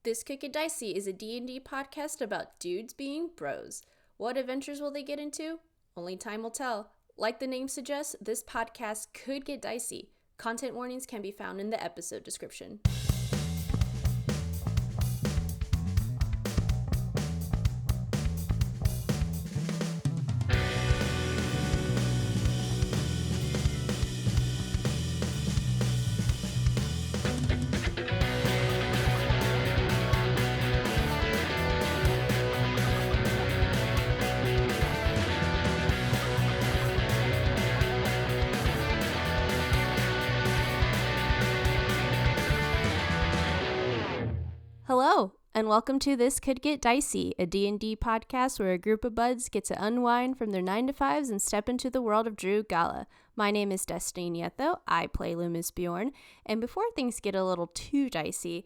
This Could Get Dicey is a D&D podcast about dudes being bros. What adventures will they get into? Only time will tell. Like the name suggests, this podcast could get dicey. Content warnings can be found in the episode description. Hello, and welcome to This Could Get Dicey, a D&D podcast where a group of buds get to unwind from their 9-to-5s and step into the world of Drew Gala. My name is Destanie, I play Loomis Bjorn, and before things get a little too dicey,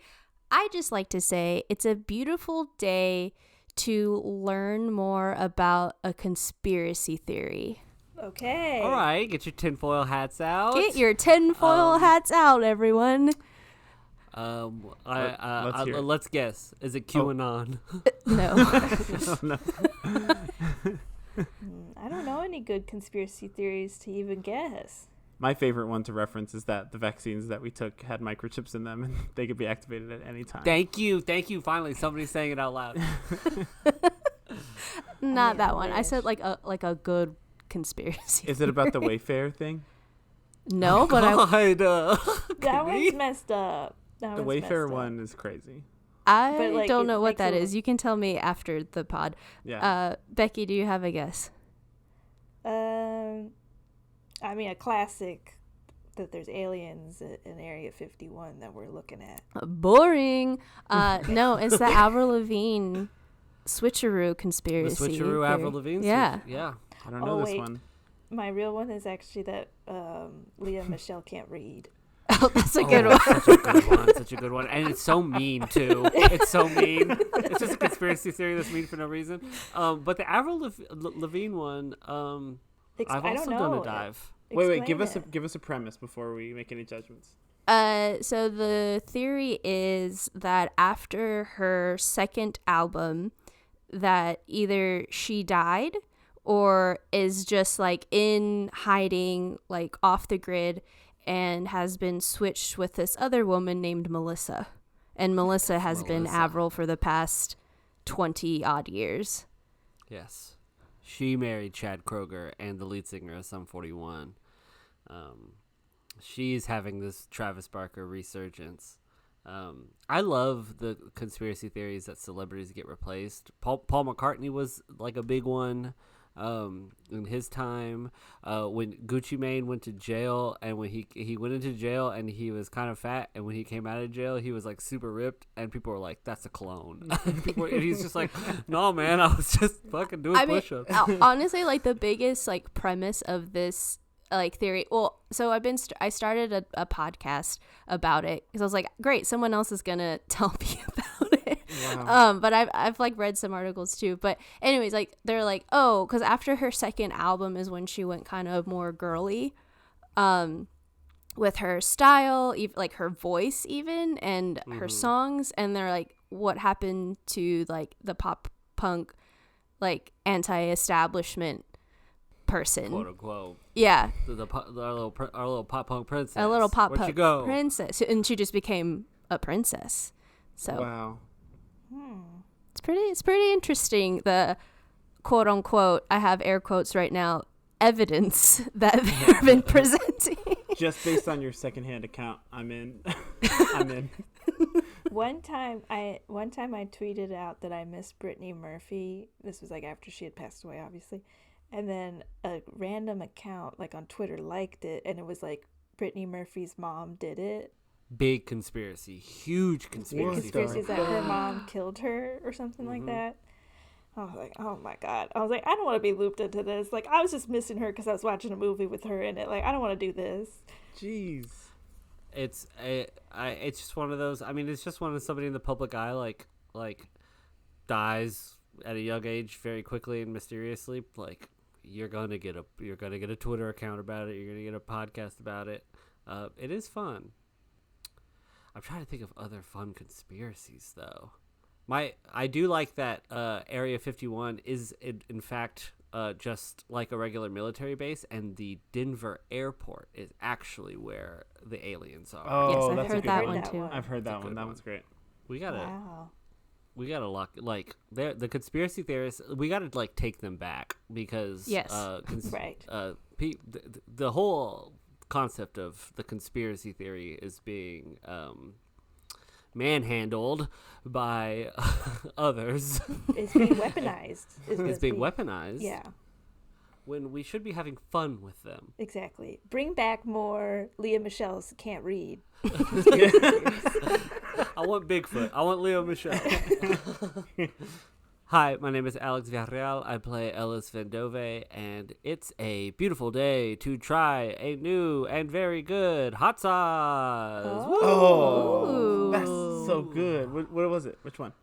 I just like to say it's a beautiful day to learn more about a conspiracy theory. Okay. All right, get your tinfoil hats out. Get your tinfoil hats out, everyone. Let's guess. Is it QAnon? No. No. I don't know any good conspiracy theories to even guess. My favorite one to reference is that the vaccines that we took had microchips in them and they could be activated at any time. Thank you. Finally, somebody's saying it out loud. Not that one. I said like a good conspiracy. Is it about the Wayfair thing? No, but that one's messed up. The Wayfair one is crazy. I don't know what that is. You can tell me after the pod. Yeah. Becky, do you have a guess? I mean, a classic that there's aliens in Area 51 that we're looking at. Boring. No, it's the Avril Lavigne switcheroo conspiracy. The switcheroo Avril Lavigne? Yeah. Yeah. I don't know this one. My real one is actually that Leah Michelle can't read. Oh, that's a good one. Such a good one. And it's so mean, too. It's so mean. It's just a conspiracy theory that's mean for no reason. But the Avril Lavigne one, I've also done a dive. Wait, give us a premise before we make any judgments. So the theory is that after her second album, that either she died or is just like in hiding, like off the grid, and has been switched with this other woman named Melissa. And Melissa has been Avril for the past 20 odd years. Yes. She married Chad Kroeger and the lead singer of Sum 41. She's having this Travis Barker resurgence. I love the conspiracy theories that celebrities get replaced. Paul McCartney was like a big one in his time, when Gucci Mane went to jail, and when he went into jail and he was kind of fat, and when he came out of jail he was like super ripped, and people were like, that's a clone. And he's just like, no man, I was just fucking doing push-ups. Honestly, like the biggest like premise of this like theory, well, so I started a podcast about it because I was like, great, someone else is gonna tell me about it. Wow. But I've like read some articles too, but anyways, like they're like, oh, because after her second album is when she went kind of more girly with her style, like her voice even, and her songs, and they're like, what happened to like the pop punk like anti-establishment person, quote unquote. Yeah, our little pop punk princess. A little pop punk princess, and she just became a princess. So wow, it's pretty interesting. The quote unquote, I have air quotes right now, evidence that they've been presenting. Just based on your secondhand account, I'm in. I'm in. One time I tweeted out that I miss Brittany Murphy. This was like after she had passed away, obviously. And then a random account like on Twitter liked it, and it was like Brittany Murphy's mom did it. Big conspiracy, huge conspiracy. Big conspiracy that her mom killed her or something like that. I was like, oh my god. I was like, I don't want to be looped into this. Like, I was just missing her because I was watching a movie with her in it. Like, I don't want to do this. Jeez. It's just one of those. I mean, it's just when somebody in the public eye like dies at a young age very quickly and mysteriously. Like, you're gonna get a Twitter account about it. You're gonna get a podcast about it. It is fun. I'm trying to think of other fun conspiracies though. I do like that Area 51 is in fact just like a regular military base, and the Denver airport is actually where the aliens are. Oh, Yes, I've that's a heard good that one. one too. I've heard That's a that one. good That one. one's great. We gotta Wow. we gotta lock like the conspiracy theorists. We gotta like take them back because Yes. Right. The whole concept of the conspiracy theory is being manhandled by others. It's being weaponized. It's being weaponized. Yeah, When we should be having fun with them. exactly. Bring back more Leah Michelle's Can't Read. I want Bigfoot. I want Leo Michelle. Hi, my name is Alex Villarreal. I play Ellis Vendove, and it's a beautiful day to try a new and very good hot sauce. Oh, that's Ooh. so good. What was it? Which one?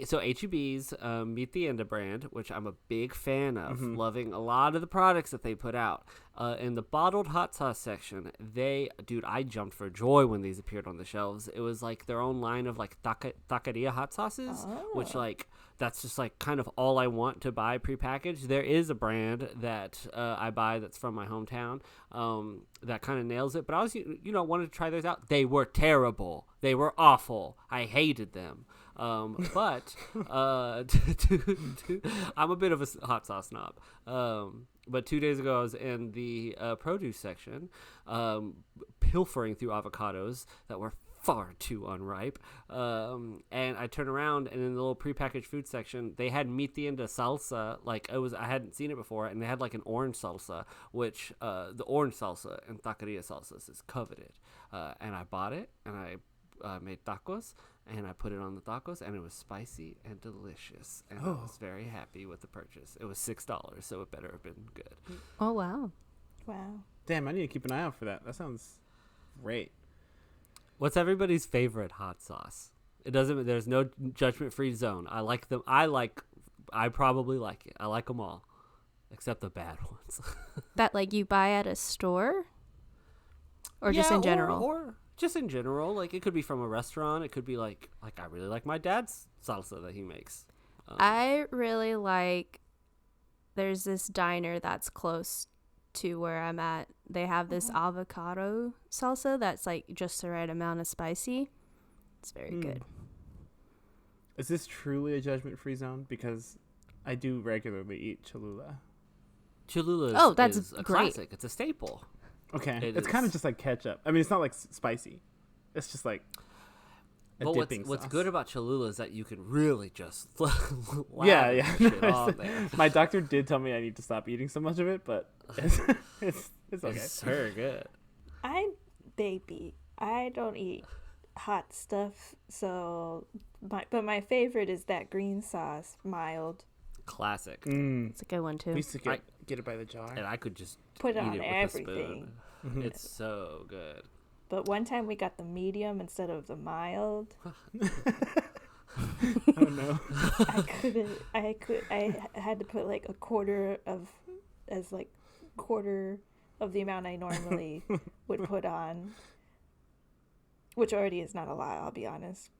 So HEB's Meet the Enda brand, which I'm a big fan of, loving a lot of the products that they put out. In the bottled hot sauce section, I jumped for joy when these appeared on the shelves. It was like their own line of like taqueria hot sauces, which like that's just like kind of all I want to buy prepackaged. There is a brand that I buy that's from my hometown that kind of nails it, but I was wanted to try those out. They were terrible. They were awful. I hated them. But I'm a bit of a hot sauce snob. But 2 days ago, I was in the produce section, pilfering through avocados that were far too unripe. And I turned around, and in the little prepackaged food section, they had Meet the Enda salsa. I hadn't seen it before, and they had like an orange salsa, which the orange salsa and taqueria salsas is coveted. And I bought it, and I made tacos, and I put it on the tacos, and it was spicy and delicious, and I was very happy with the purchase. It was $6, so it better have been good. Oh, wow. Wow. Damn, I need to keep an eye out for that. That sounds great. What's everybody's favorite hot sauce? There's no judgment-free zone. I like them. I probably like it. I like them all, except the bad ones. That like you buy at a store? Or just in general? Or just in general. Like it could be from a restaurant. It could be like I really like my dad's salsa that he makes. I really like, there's this diner that's close to where I'm at. They have this avocado salsa that's like just the right amount of spicy. It's very good. Is this truly a judgment-free zone? Because I do regularly eat Cholula. Cholula that's is a great. classic. It's a staple. Okay. It It's kind of is. just like ketchup. I mean, it's not like spicy. It's just like a But dipping what's sauce. good about Cholula is that you can really just Yeah. shit on there. My doctor did tell me I need to stop eating so much of it, but it's okay. It's very good. I'm baby. I don't eat hot stuff, so my favorite is that green sauce, mild. Classic. It's a good one too. We used to get it by the jar. And I could just Put it eat on it with everything. a spoon. It's so good. But one time we got the medium instead of the mild. Oh no. I had to put like quarter of the amount I normally would put on, which already is not a lot, I'll be honest.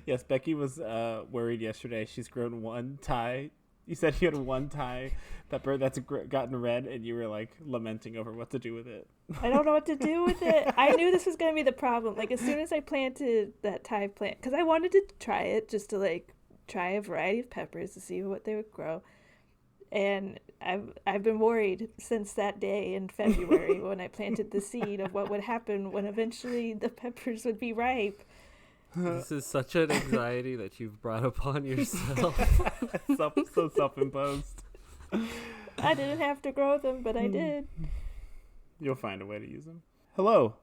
Yes, Becky was worried yesterday. She's grown one tie. You said you had one tie pepper that's gotten red, and you were like lamenting over what to do with it. I don't know what to do with it. I knew this was going to be the problem. Like as soon as I planted that tie plant, because I wanted to try it just to like try a variety of peppers to see what they would grow. And I've been worried since that day in February when I planted the seed of what would happen when eventually the peppers would be ripe. This is such an anxiety that you've brought upon yourself. So self-imposed. I didn't have to grow them, but I did. You'll find a way to use them. Hello,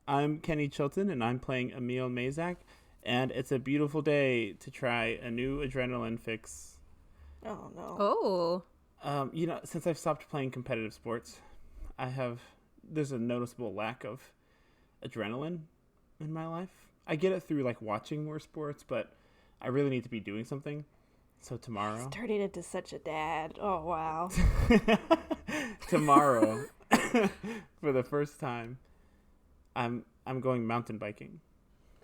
I'm Kenny Chilton, and I'm playing Emil Mazak, and it's a beautiful day to try a new adrenaline fix. Oh no. Oh. Since I've stopped playing competitive sports, there's a noticeable lack of adrenaline in my life. I get it through like watching more sports, but I really need to be doing something. So tomorrow, He's turning into such a dad. Oh wow. tomorrow, for the first time, I'm going mountain biking.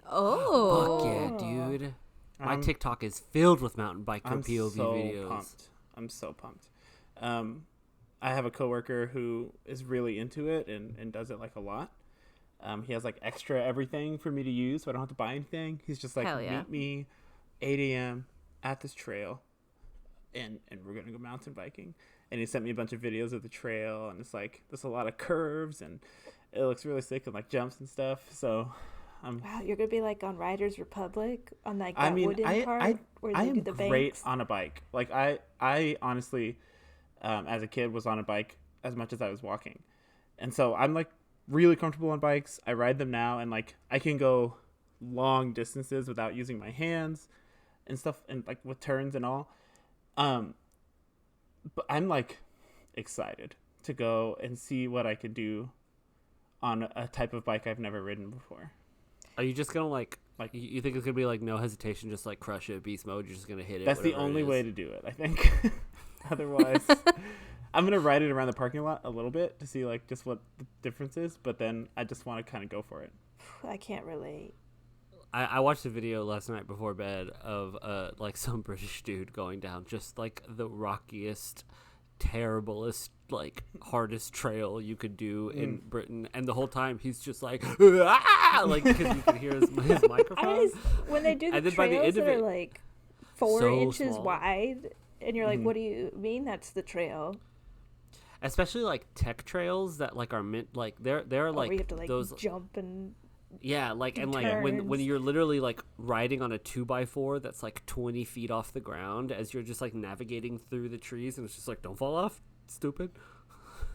Oh. Fuck yeah, dude. My TikTok is filled with mountain biker POV videos. I'm so pumped. I have a coworker who is really into it and does it like a lot. He has like extra everything for me to use, so I don't have to buy anything. He's just like, meet me 8 a.m. at this trail, and we're gonna go mountain biking. And he sent me a bunch of videos of the trail, and it's like there's a lot of curves, and it looks really sick, and like jumps and stuff. So, wow, you're gonna be like on Riders Republic on like that wooden part where I they am do the banks. great on a bike. Like I honestly, as a kid, was on a bike as much as I was walking, and so I'm like really comfortable on bikes. I ride them now, and like I can go long distances without using my hands and stuff, and like with turns and all. But I'm like excited to go and see what I could do on a type of bike I've never ridden before. Are you just gonna like you think it's gonna be like no hesitation, just like crush it, beast mode? You're just gonna hit it. That's the only way to do it, I think. Otherwise, I'm gonna ride it around the parking lot a little bit to see like just what the difference is, but then I just want to kind of go for it. I can't relate. I watched a video last night before bed of like some British dude going down just like the rockiest, terriblest, like hardest trail you could do in Britain, and the whole time he's just like like because you can hear his microphone. When they do the trails that are like 4 inches small. Wide, and you're like, what do you mean that's the trail? Especially like tech trails that like are meant like they're like you have to like those jump and. Yeah, like and turns. like when you're literally like riding on a 2x4 that's like 20 feet off the ground as you're just like navigating through the trees, and it's just like, don't fall off, stupid.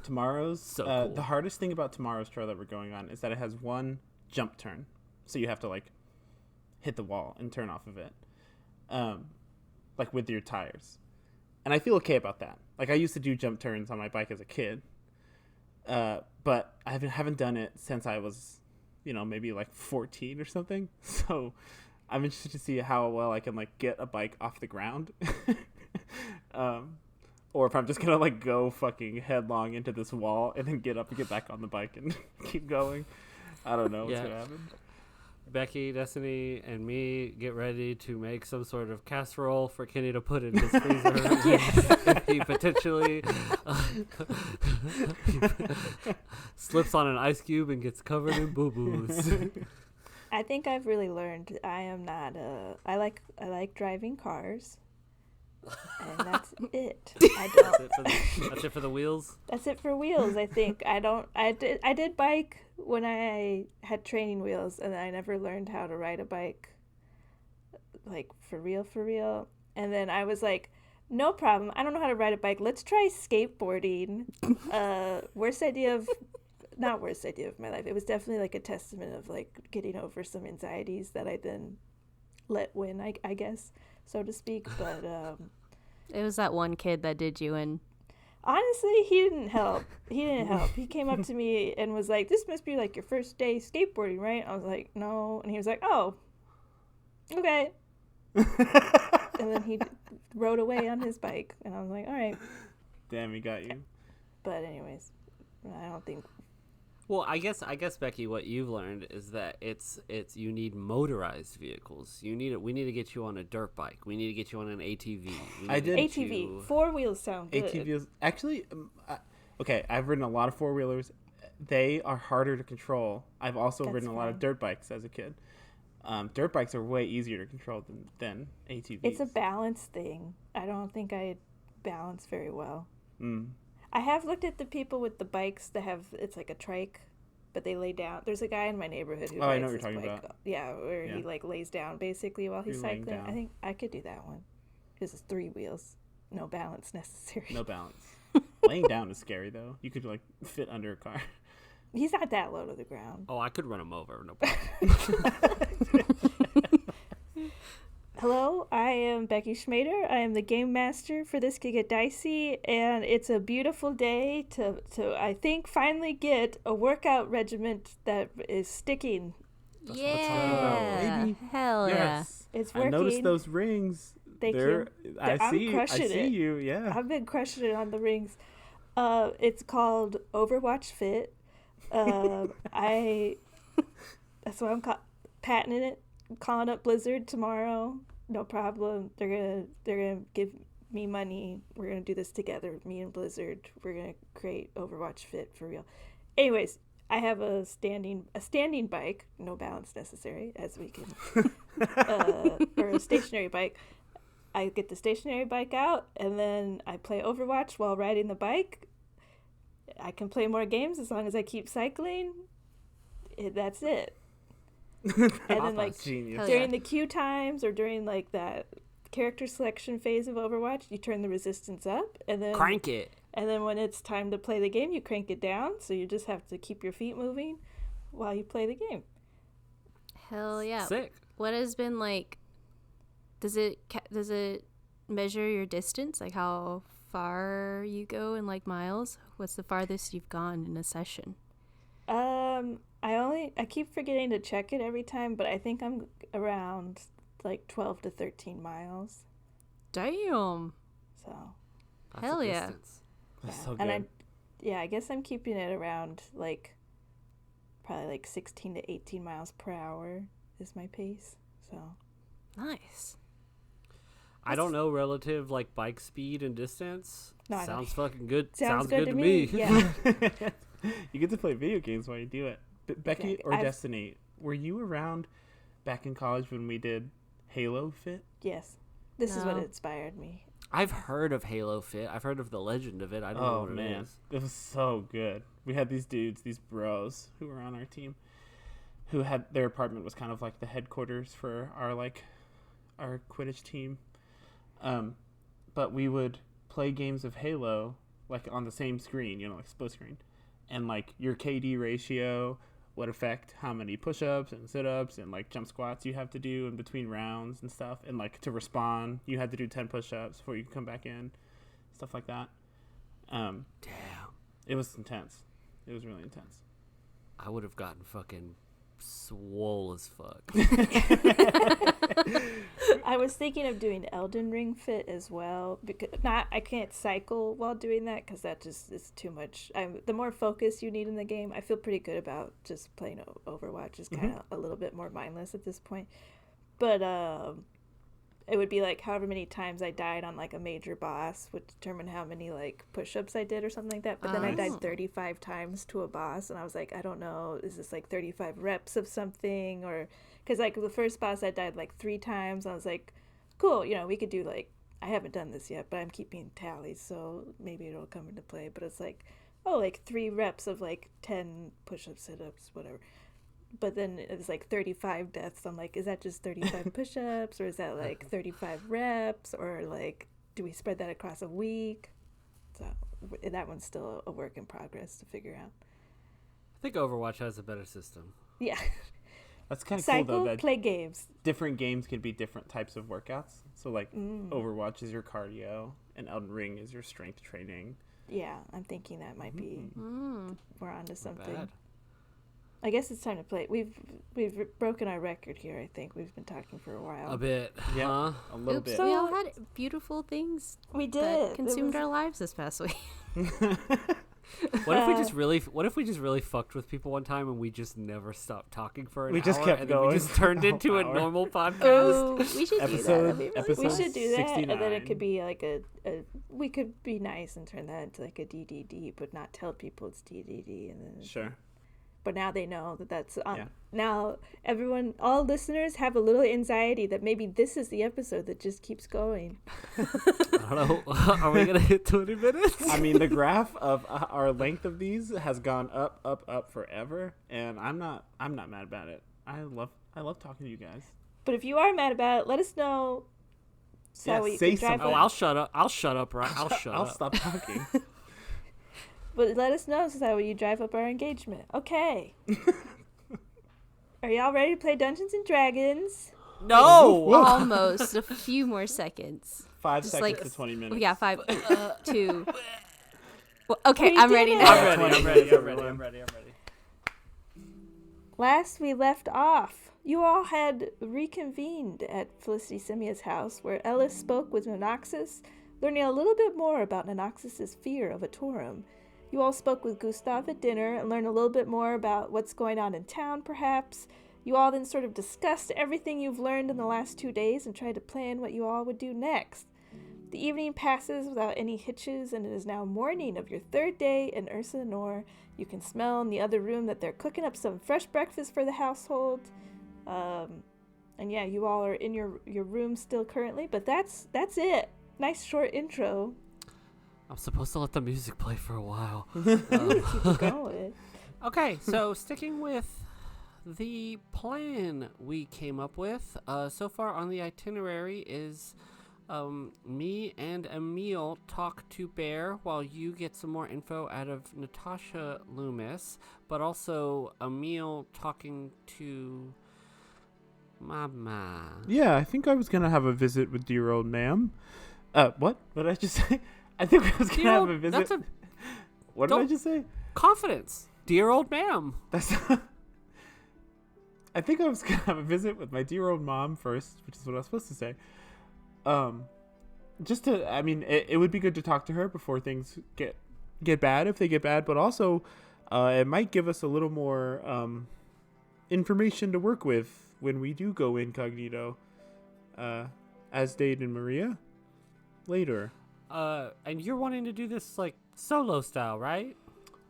Tomorrow's cool. The hardest thing about tomorrow's trail that we're going on is that it has one jump turn, so you have to like hit the wall and turn off of it, like with your tires. And I feel okay about that. Like I used to do jump turns on my bike as a kid, but I haven't done it since I was, maybe like 14 or something. So I'm interested to see how well I can like get a bike off the ground. Or if I'm just going to like go fucking headlong into this wall and then get up and get back on the bike and keep going. I don't know what's going to happen. Becky, Destiny, and me get ready to make some sort of casserole for Kenny to put in his freezer. If he potentially slips on an ice cube and gets covered in boo-boos. I think I've really learned I am not I like driving cars. And that's it. I don't. That's it for the wheels? That's it for wheels, I think. I did bike when I had training wheels, and I never learned how to ride a bike, like, for real. And then I was like, no problem. I don't know how to ride a bike. Let's try skateboarding. Not worst idea of my life. It was definitely, like, a testament of, like, getting over some anxieties that I then let win, I guess, so to speak. But it was that one kid that did you in. Honestly, he didn't help. He came up to me and was like, this must be like your first day skateboarding, right? I was like, no. And he was like, oh, okay. And then he rode away on his bike, and I was like, all right. Damn, he got you. But anyways, I don't think. Well, I guess Becky, what you've learned is that it's you need motorized vehicles. We need to get you on a dirt bike. We need to get you on an ATV. ATV. 4-wheels sound good. ATVs actually. Okay, I've ridden a lot of 4-wheelers. They are harder to control. I've also ridden a lot of dirt bikes as a kid. Dirt bikes are way easier to control than ATVs. It's a balance thing. I don't think I balance very well. Mm. I have looked at the people with the bikes that have, it's like a trike, but they lay down. There's a guy in my neighborhood who rides I know what you're talking bike. about. Yeah, where he like lays down basically while he's cycling. I think I could do that one. Because it's 3 wheels. No balance necessary. No balance. Laying down is scary though. You could like fit under a car. He's not that low to the ground. Oh, I could run him over, no problem. Hello, I am Becky Schmader. I am the game master for This Could Get Dicey, and it's a beautiful day to I think finally get a workout regimen that is sticking. That's what I'm talking about, baby. Hell yes. Yeah. It's working. I noticed those rings. Thank you. I see you. Yeah. I've been crushing it on the rings. It's called Overwatch Fit. That's what I'm patenting it. I'm calling up Blizzard tomorrow. No problem. They're gonna give me money. We're gonna do this together. Me and Blizzard. We're gonna create Overwatch Fit for real. Anyways, I have a standing bike, no balance necessary, as we can, or a stationary bike. I get the stationary bike out, and then I play Overwatch while riding the bike. I can play more games as long as I keep cycling. That's it. And then, like, Genius. during the queue times or during, like, that character selection phase of Overwatch, you turn the resistance up, and then Crank it. And then when it's time to play the game, you crank it down. So you just have to keep your feet moving while you play the game. Hell yeah. Sick. What has been like, does it measure your distance? Like how far you go in like miles? What's the farthest you've gone in a session? I keep forgetting to check it every time, but I think I'm around like 12 to 13 miles. Damn. So. That's Hell a yeah. distance. That's Yeah. so good. And I guess I'm keeping it around like probably like 16 to 18 miles per hour is my pace. So. Nice. I don't know relative like bike speed and distance. No, I don't. Sounds fucking good. Sounds good good to me. Yeah. You get to play video games while you do it. Becky Exactly. or Destiny, were you around back in college when we did Halo Fit? Yes. This is what No. inspired me. I've heard of Halo Fit. I've heard of the legend of it. I don't know what it is. It was so good. We had these dudes, these bros who were on our team, who had their apartment was kind of like the headquarters for our Quidditch team. But we would play games of Halo like on the same screen, like split screen, and like your KD ratio would affect how many push-ups and sit-ups and like jump squats you have to do in between rounds and stuff. And like to respawn, you had to do 10 push-ups before you could come back in, stuff like that. Damn. It was intense. It was really intense. I would have gotten fucking swole as fuck. I was thinking of doing Elden Ring Fit as well, because I can't cycle while doing that because that just is too much. The more focus you need in the game, I feel pretty good about just playing Overwatch. Is kind of a little bit more mindless at this point, but it would be like however many times I died on like a major boss would determine how many like push-ups I did or something like that. But then I died 35 times to a boss, and I was like, I don't know, is this like 35 reps of something? Or because like the first boss I died like 3 times. I was like, cool, we could do like, I haven't done this yet, but I'm keeping tallies, so maybe it'll come into play. But it's like, like 3 reps of like 10 push-ups, sit-ups, whatever. But then it was like 35 deaths. I'm like, is that just 35 push-ups, or is that like 35 reps, or like, do we spread that across a week? So that one's still a work in progress to figure out. I think Overwatch has a better system. Yeah. That's kind of Cycle, cool though that play games. different games can be different types of workouts. So like Overwatch is your cardio and Elden Ring is your strength training. Yeah, I'm thinking that might be we're onto something. Bad. I guess it's time to play. We've broken our record here. I think we've been talking for a while. A bit. Yeah, Huh? a little Oops, bit. So- we all had beautiful things We did. that consumed our lives this past week. What if we just really fucked with people one time and we just never stopped talking for an hour? We just kept and then we going just turned the whole into a hour. normal podcast. Oh, we should do that. That'd be really Episode We fun. should do that, and then it 69. could be like a we could be nice and turn that into like a DDD, but not tell people it's DDD, and then Sure. But now they know that that's on. Yeah. Now everyone, all listeners, have a little anxiety that maybe this is the episode that just keeps going. I don't know. Are we gonna hit 20 minutes? I mean, the graph of our length of these has gone up, up, up forever, and I'm not mad about it. I love talking to you guys. But if you are mad about it, let us know. So Yeah, we say can drive something. Oh, up. I'll shut up. I'll shut up. Right? I'll shut I'll up. stop talking. But let us know so that way you drive up our engagement. Okay. Are y'all ready to play Dungeons and Dragons? No. Almost a few more seconds. 5 Just seconds like- to 20 minutes. We got 5, 2. Well, okay, We I'm did ready it. now. I'm ready. Last we left off, you all had reconvened at Felicity Simia's house, where Ellis spoke with Monoxus, learning a little bit more about Nanoxis's fear of a Torum. You all spoke with Gustav at dinner and learned a little bit more about what's going on in town, perhaps. You all then sort of discussed everything you've learned in the last 2 days and tried to plan what you all would do next. The evening passes without any hitches, and it is now morning of your 3rd day in Ursa Anore. You can smell in the other room that they're cooking up some fresh breakfast for the household. And yeah, you all are in your room still currently, but that's it. Nice short intro. I'm supposed to let the music play for a while. Keep it going. Okay, so sticking with the plan we came up with, so far on the itinerary is me and Emil talk to Bear while you get some more info out of Natasha Loomis, but also Emil talking to Mama. Yeah, I think I was gonna have a visit with dear old ma'am. What? What did I just say? I think I was gonna have a visit. What did I just say? Confidence, dear old ma'am. That's. I think I was gonna have a visit with my dear old mom first, which is what I was supposed to say. Just to, I mean, it would be good to talk to her before things get bad, if they get bad, but also, it might give us a little more information to work with when we do go incognito, as Dade and Maria later. And you're wanting to do this like solo style, right?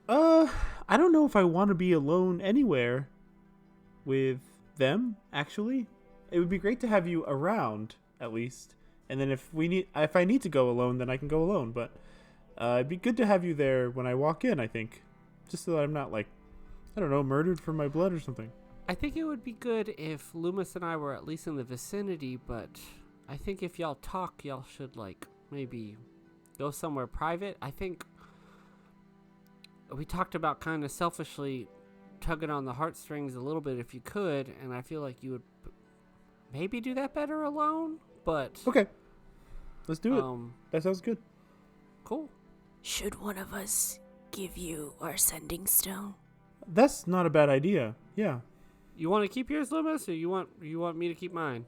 I don't know if I want to be alone anywhere with them, actually. It would be great to have you around, at least. And then if I need to go alone, then I can go alone. But it'd be good to have you there when I walk in, I think. Just so that I'm not, like, I don't know, murdered for my blood or something. I think it would be good if Loomis and I were at least in the vicinity, but I think if y'all talk, y'all should, like, maybe go somewhere private. I think we talked about kind of selfishly tugging on the heartstrings a little bit if you could, and I feel like you would maybe do that better alone, but... Okay. Let's do it. That sounds good. Cool. Should one of us give you our sending stone? That's not a bad idea. Yeah. You want to keep yours, Loomis, or you want me to keep mine?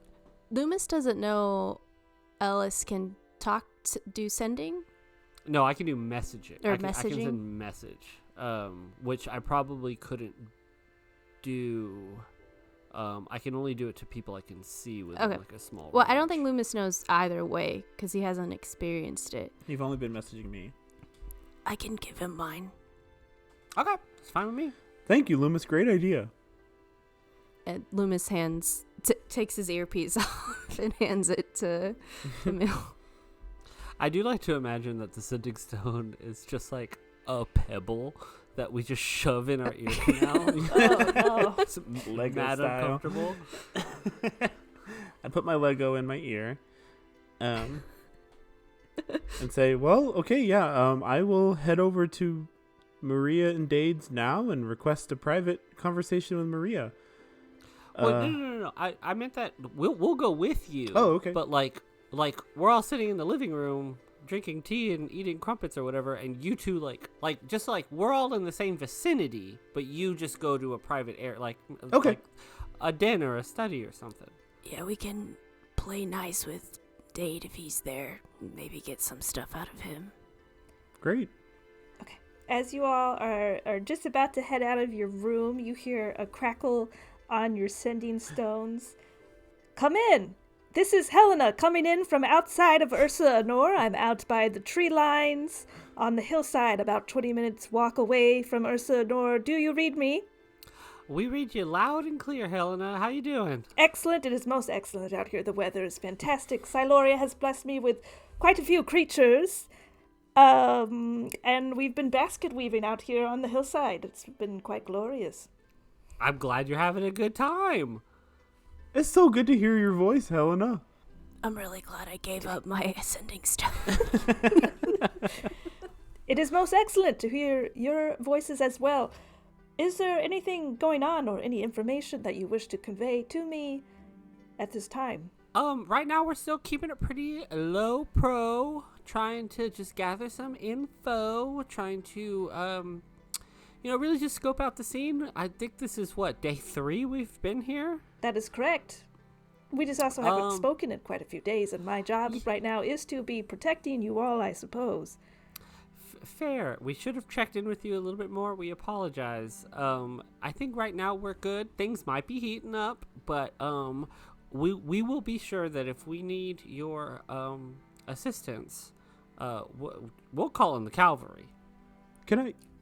Loomis doesn't know Ellis can do sending? No, I can do messaging. Or I can messaging? send message, which I probably couldn't do. I can only do it to people I can see with like a small Well, range. I don't think Loomis knows either way because he hasn't experienced it. You've only been messaging me. I can give him mine. Okay, it's fine with me. Thank you, Loomis. Great idea. And Loomis takes his earpiece off and hands it to Emil. I do like to imagine that the sending stone is just like a pebble that we just shove in our ear canal. Oh, no. It's Lego mad style. uncomfortable. I put my Lego in my ear, and say, "Well, okay, yeah. I will head over to Maria and Dade's now and request a private conversation with Maria." Well, no. I meant that we'll go with you. Oh, okay. But like we're all sitting in the living room drinking tea and eating crumpets or whatever, and you two like we're all in the same vicinity, but you just go to a private area, like a den or a study or something. Yeah, we can play nice with Dade if he's there. Maybe get some stuff out of him. Great. Okay. As you all are just about to head out of your room, you hear a crackle on your sending stones. Come in! This is Helena coming in from outside of Ursa Anore. I'm out by the tree lines on the hillside, about 20 minutes walk away from Ursa Anore. Do you read me? We read you loud and clear, Helena. How you doing? Excellent. It is most excellent out here. The weather is fantastic. Siloria has blessed me with quite a few creatures. And we've been basket weaving out here on the hillside. It's been quite glorious. I'm glad you're having a good time. It's so good to hear your voice, Helena. I'm really glad I gave up my ascending stone. It is most excellent to hear your voices as well. Is there anything going on or any information that you wish to convey to me at this time? Right now we're still keeping it pretty low pro, trying to just gather some info, trying to, really just scope out the scene. I think this is, day 3 we've been here? That is correct. We just also haven't spoken in quite a few days, and my job right now is to be protecting you all, I suppose. Fair. We should have checked in with you a little bit more. We apologize. I think right now we're good. Things might be heating up, but we will be sure that if we need your assistance, we'll call in the cavalry.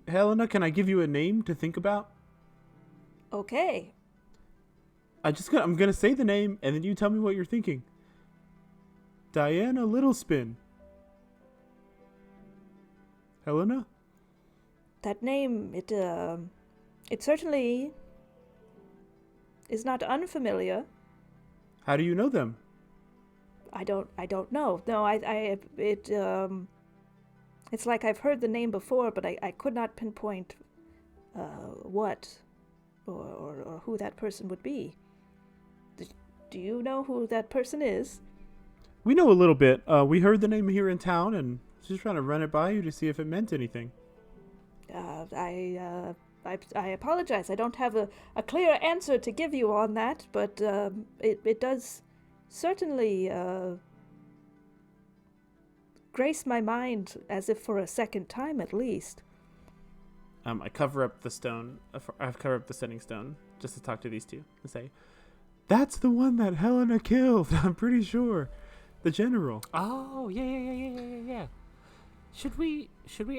Helena, can I give you a name to think about? Okay. I'm gonna say the name, and then you tell me what you're thinking. Diana Littlespin. Helena? That name, it certainly is not unfamiliar. How do you know them? I don't know. No, it's like I've heard the name before, but I could not pinpoint what or who that person would be. Do you know who that person is? We know a little bit. We heard the name here in town, and just trying to run it by you to see if it meant anything. I apologize. I don't have a clear answer to give you on that, but it does certainly grace my mind as if for a second time at least. I cover up the stone. I've covered up the setting stone just to talk to these two and say, "That's the one that Helena killed. I'm pretty sure, the general." Oh yeah. Should we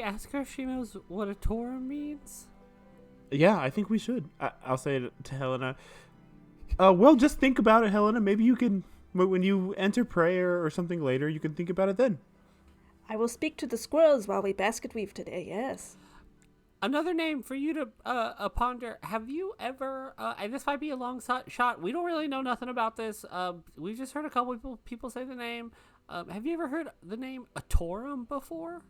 ask her if she knows what a Torum means? Yeah, I think we should. I'll say it to Helena. Well, just think about it, Helena. Maybe you can, when you enter prayer or something later, you can think about it then. I will speak to the squirrels while we basket weave today, yes. Another name for you to ponder. Have you ever, and this might be a long shot, we don't really know nothing about this. We've just heard a couple people say the name. Have you ever heard the name Atorum before?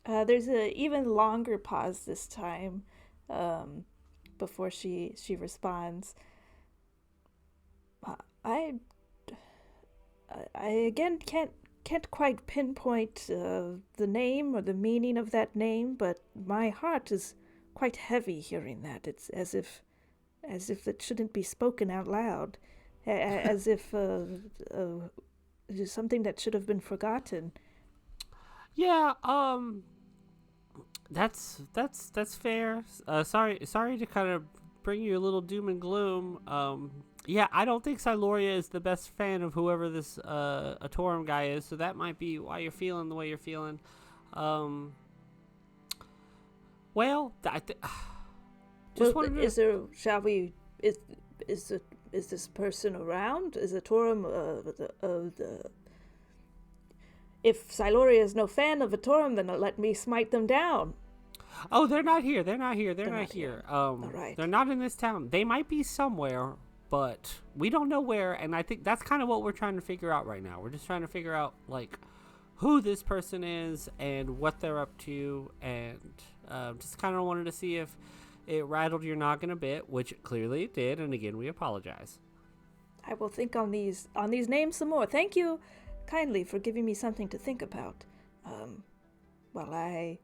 There's a even longer pause this time before she responds. I again can't quite pinpoint the name or the meaning of that name, but my heart is quite heavy hearing that. It's as if it shouldn't be spoken out loud, as if something that should have been forgotten. Yeah, that's fair. Sorry to kind of bring you a little doom and gloom. Yeah, I don't think Siloria is the best fan of whoever this Atorum guy is, so that might be why you're feeling the way you're feeling. Well, is this person around? Is Atorum If Siloria is no fan of Atorum, then let me smite them down. Oh, they're not here. They're not here. All right. They're not in this town. They might be somewhere, but we don't know where, and I think that's kind of what we're trying to figure out right now. We're just trying to figure out, like, who this person is and what they're up to, and just kind of wanted to see if it rattled your noggin a bit, which clearly it did, and again, we apologize. I will think on these names some more. Thank you kindly for giving me something to think about while I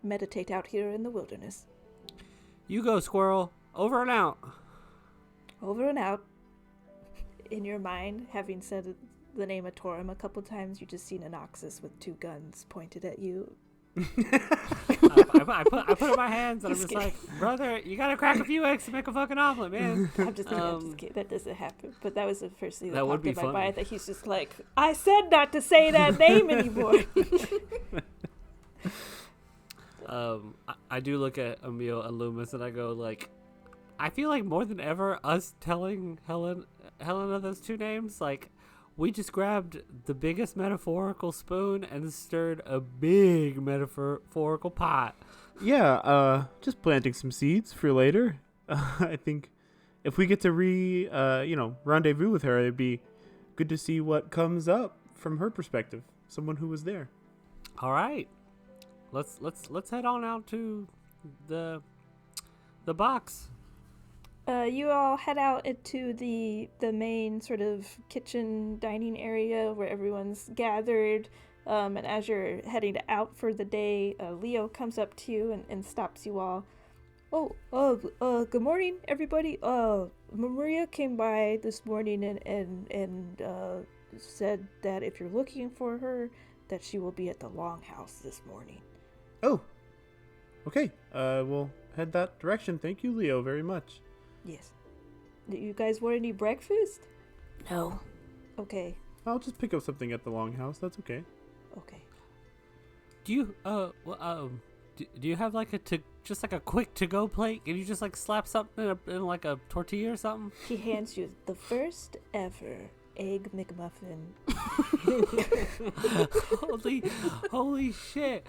meditate out here in the wilderness. You go, Squirrel. Over and out. Over and out. In your mind, having said the name of Torum a couple times, you just see an Noxus with two guns pointed at you. I put up my hands and I'm just like, brother, you gotta crack a few eggs to make a fucking omelet, man. I'm just kidding. That doesn't happen. But that was the first thing that popped in my funny. mind. That he's just like, I said not to say that name anymore. I do look at Emil and Loomis and I go, like, I feel like more than ever, us telling Helena those two names, like, we just grabbed the biggest metaphorical spoon and stirred a big metaphorical pot. Yeah, just planting some seeds for later. I think if we get to rendezvous with her, it'd be good to see what comes up from her perspective. Someone who was there. All right, let's head on out to the box. You all head out into the main sort of kitchen dining area where everyone's gathered. And as you're heading out for the day, Leo comes up to you and stops you all. Good morning, everybody. Maria came by this morning and said that if you're looking for her, that she will be at the Longhouse this morning. Oh, okay. We'll head that direction. Thank you, Leo, very much. Yes. Do you guys want any breakfast? No. Okay. I'll just pick up something at the Longhouse. That's okay. Okay. Do you do you have like just like a quick to go plate? Can you just like slap something in like a tortilla or something? He hands you the first ever egg McMuffin. holy shit!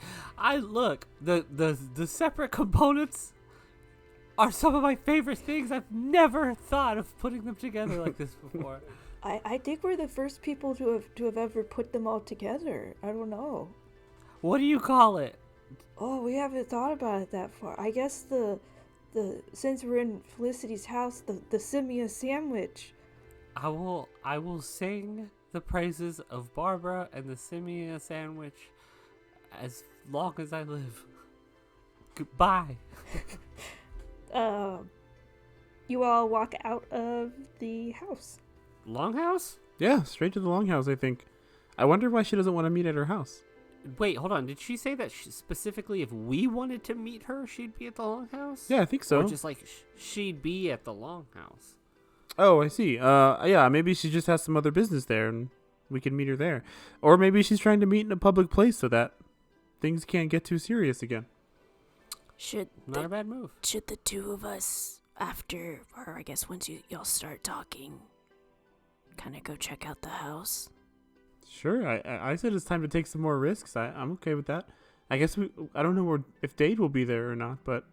The separate components are some of my favorite things. I've never thought of putting them together like this before. I think we're the first people to have ever put them all together. I don't know. What do you call it? Oh, we haven't thought about it that far. I guess the since we're in Felicity's house, the Simia sandwich. I will sing the praises of Barbara and the Simia sandwich as long as I live. Goodbye. You all walk out of the house. Longhouse? Yeah, straight to the Longhouse, I think. I wonder why she doesn't want to meet at her house. Wait, hold on. Did she say that specifically if we wanted to meet her, she'd be at the Longhouse? Yeah, I think so. Or just like she'd be at the Longhouse? Oh, I see. Yeah, maybe she just has some other business there and we can meet her there. Or maybe she's trying to meet in a public place so that things can't get too serious again. Not a bad move. Should the two of us, after, or I guess once y'all start talking, kind of go check out the house? Sure, I said it's time to take some more risks. I'm okay with that. I guess I don't know if Dade will be there or not, but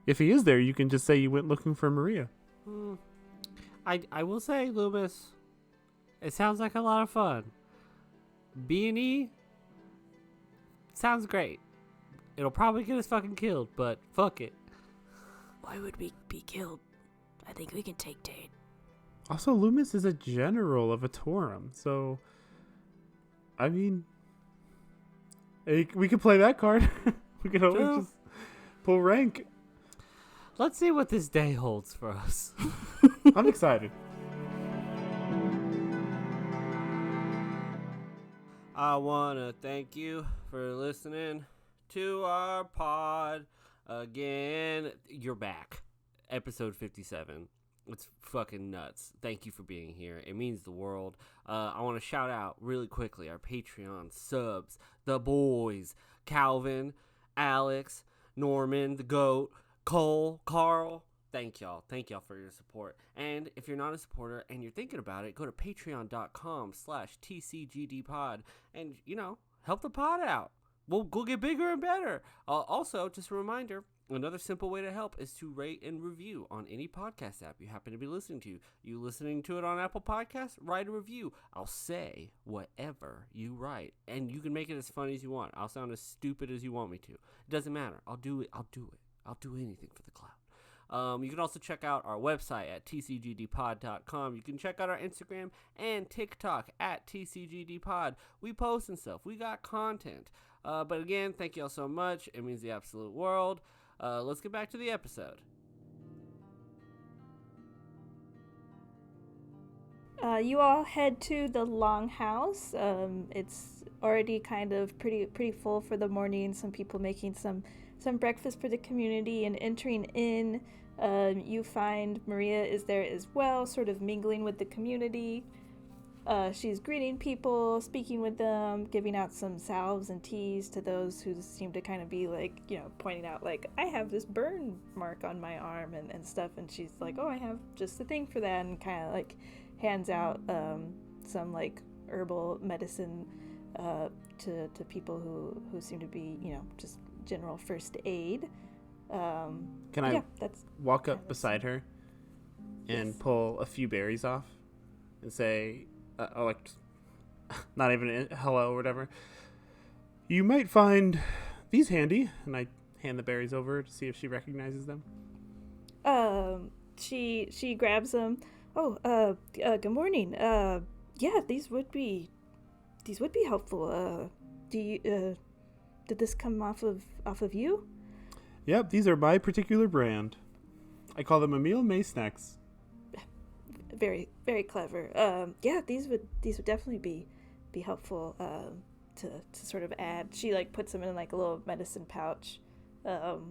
if he is there, you can just say you went looking for Maria. I will say, Loomis, it sounds like a lot of fun. B&E sounds great. It'll probably get us fucking killed, but fuck it. Why would we be killed? I think we can take Dade. Also, Loomis is a general of a Torum, so I mean, we could play that card. We could always just pull rank. Let's see what this day holds for us. I'm excited. I want to thank you for listening to our pod again. You're back. Episode 57. It's fucking nuts. Thank you for being here. It means the world. I want to shout out really quickly our Patreon subs, the boys, Calvin, Alex, Norman, the GOAT, Cole, Carl. Thank y'all. Thank y'all for your support. And if you're not a supporter and you're thinking about it, go to patreon.com/TCGDpod and, help the pod out. We'll get bigger and better. Also, just a reminder, another simple way to help is to rate and review on any podcast app you happen to be listening to. You listening to it on Apple Podcasts? Write a review. I'll say whatever you write, and you can make it as funny as you want. I'll sound as stupid as you want me to. It doesn't matter. I'll do it. I'll do anything for the clout. You can also check out our website at tcgdpod.com. You can check out our Instagram and TikTok at tcgdpod. We post and stuff. We got content. But again, thank you all so much. It means the absolute world. Let's get back to the episode. You all head to the Longhouse. It's already kind of pretty full for the morning. Some people making some breakfast for the community, and entering in, you find Maria is there as well, sort of mingling with the community. She's greeting people, speaking with them, giving out some salves and teas to those who seem to kind of be like, pointing out like, I have this burn mark on my arm and stuff. And she's like, oh, I have just the thing for that, and kind of like hands out some like herbal medicine to people who seem to be, just general first aid. Can I walk up beside her and pull a few berries off and say, not even a hello or whatever. You might find these handy, and I hand the berries over to see if she recognizes them. She grabs them. Oh, good morning. Yeah, these would be helpful. Did this come off of you? Yep, these are my particular brand. I call them Emil May snacks. very, very clever. Yeah, these would definitely be helpful to sort of add. She like puts them in like a little medicine pouch, of